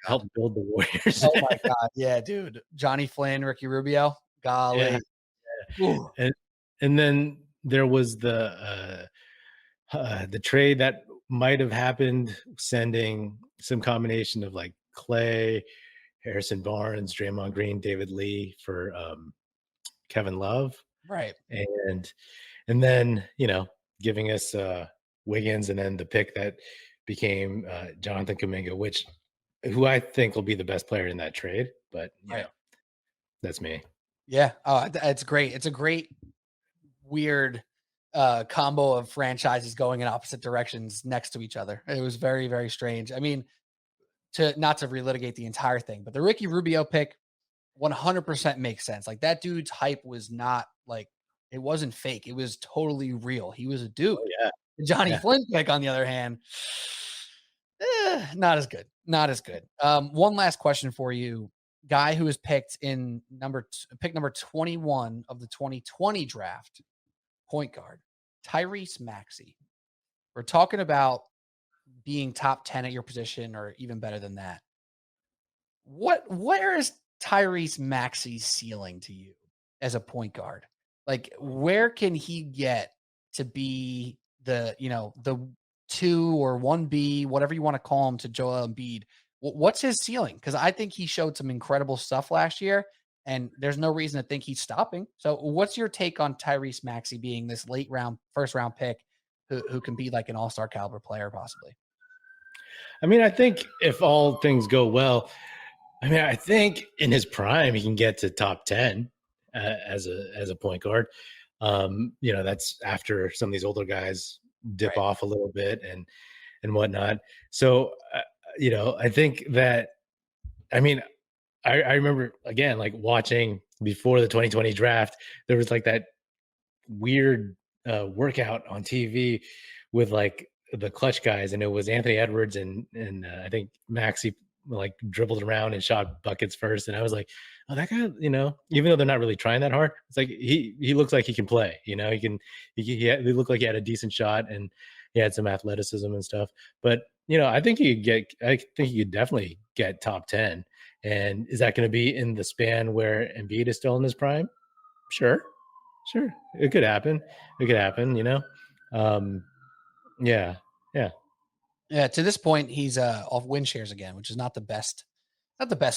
helped build the Warriors. Oh my God. Yeah, dude. Johnny Flynn, Ricky Rubio. Golly. Yeah. And then there was the trade that might have happened, sending some combination of like Clay, Harrison Barnes, Draymond Green, David Lee for Kevin Love. Right. And then, giving us Wiggins, and then the pick that became Jonathan Kuminga, who I think will be the best player in that trade. But that's me. Yeah. Oh, it's great. It's a great, weird combo of franchises going in opposite directions next to each other. It was very, very strange. I mean, not to relitigate the entire thing, but the Ricky Rubio pick 100% makes sense. Like that dude's hype was not like, it wasn't fake. It was totally real. He was a dude. Oh, yeah. The Johnny Flynn pick, on the other hand, not as good. Not as good. One last question for you. Guy who was picked in pick number 21 of the 2020 draft, point guard, Tyrese Maxey. We're talking about being top 10 at your position or even better than that. Where is Tyrese Maxey's ceiling to you as a point guard? Like, where can he get to be the 2 or 1B, whatever you want to call him, to Joel Embiid? What's his ceiling? Because I think he showed some incredible stuff last year, and there's no reason to think he's stopping. So what's your take on Tyrese Maxey being this first round pick who can be like an all-star caliber player possibly? I mean, I think if all things go well, I think in his prime he can get to top 10 as a point guard. That's after some of these older guys dip off a little bit and whatnot. So, I think that, I remember again, like watching before the 2020 draft, there was like that weird workout on TV with like the clutch guys, and it was Anthony Edwards and I think Maxey like dribbled around and shot buckets first, and I was like, oh, that guy, even though they're not really trying that hard, it's like he looks like he can play. He looked like he had a decent shot and he had some athleticism and stuff. But I think he could definitely get top 10. And is that going to be in the span where Embiid is still in his prime? Sure, it could happen. Yeah, to this point, he's off win shares again, which is not the best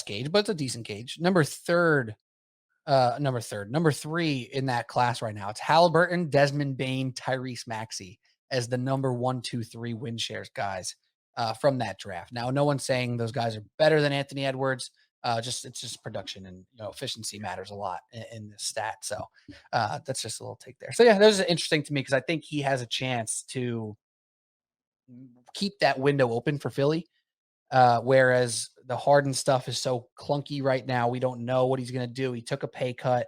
gauge, but it's a decent gauge. Number three in that class right now. It's Haliburton, Desmond Bane, Tyrese Maxey as the number 1, 2, 3 win shares guys from that draft. Now, no one's saying those guys are better than Anthony Edwards. It's just production and efficiency matters a lot in this stat. So that's just a little take there. So yeah, those are interesting to me because I think he has a chance to keep that window open for Philly. Whereas the Harden stuff is so clunky right now. We don't know what he's going to do. He took a pay cut.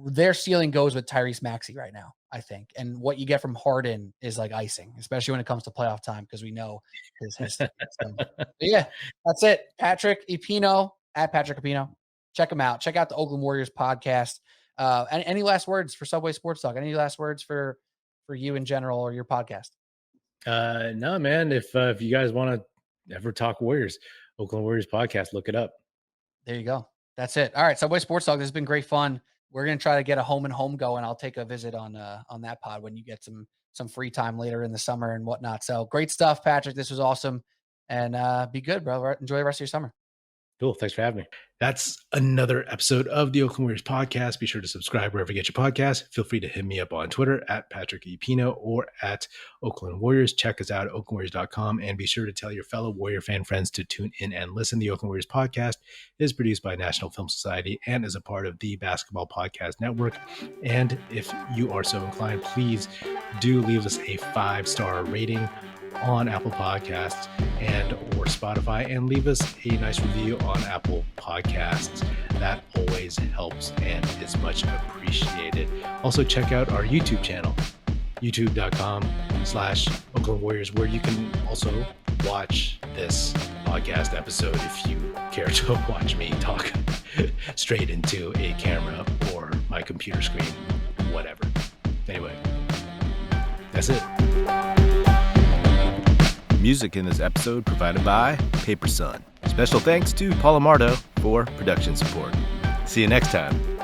Their ceiling goes with Tyrese Maxey right now. I think. And what you get from Harden is like icing, especially when it comes to playoff time, because we know his history. So, yeah, that's it. Patrick Epino, at Patrick Epino. Check him out. Check out the Oakland Warriors podcast. Any last words for Subway Sports Talk? Any last words for you in general or your podcast? No, man. If you guys want to ever talk Warriors, Oakland Warriors podcast, look it up. There you go. That's it. All right, Subway Sports Talk. This has been great fun. We're gonna try to get a home and home go, and I'll take a visit on that pod when you get some free time later in the summer and whatnot. So great stuff, Patrick. This was awesome, and be good, bro. Enjoy the rest of your summer. Cool. Thanks for having me. That's another episode of the Oakland Warriors podcast. Be sure to subscribe wherever you get your podcast. Feel free to hit me up on Twitter at Patrick Epino or at Oakland Warriors. Check us out at oaklandwarriors.com, and be sure to tell your fellow Warrior fan friends to tune in and listen. The Oakland Warriors podcast is produced by National Film Society and is a part of the Basketball Podcast Network. And if you are so inclined, please do leave us a 5-star rating on Apple Podcasts and or Spotify, and leave us a nice review on Apple Podcasts. That always helps and is much appreciated. Also check out our YouTube channel, youtube.com/Oakland Warriors, where you can also watch this podcast episode if you care to watch me talk straight into a camera or my computer screen, whatever. Anyway, that's it. Music in this episode provided by Paper Sun. Special thanks to Paul Amardo for production support. See you next time.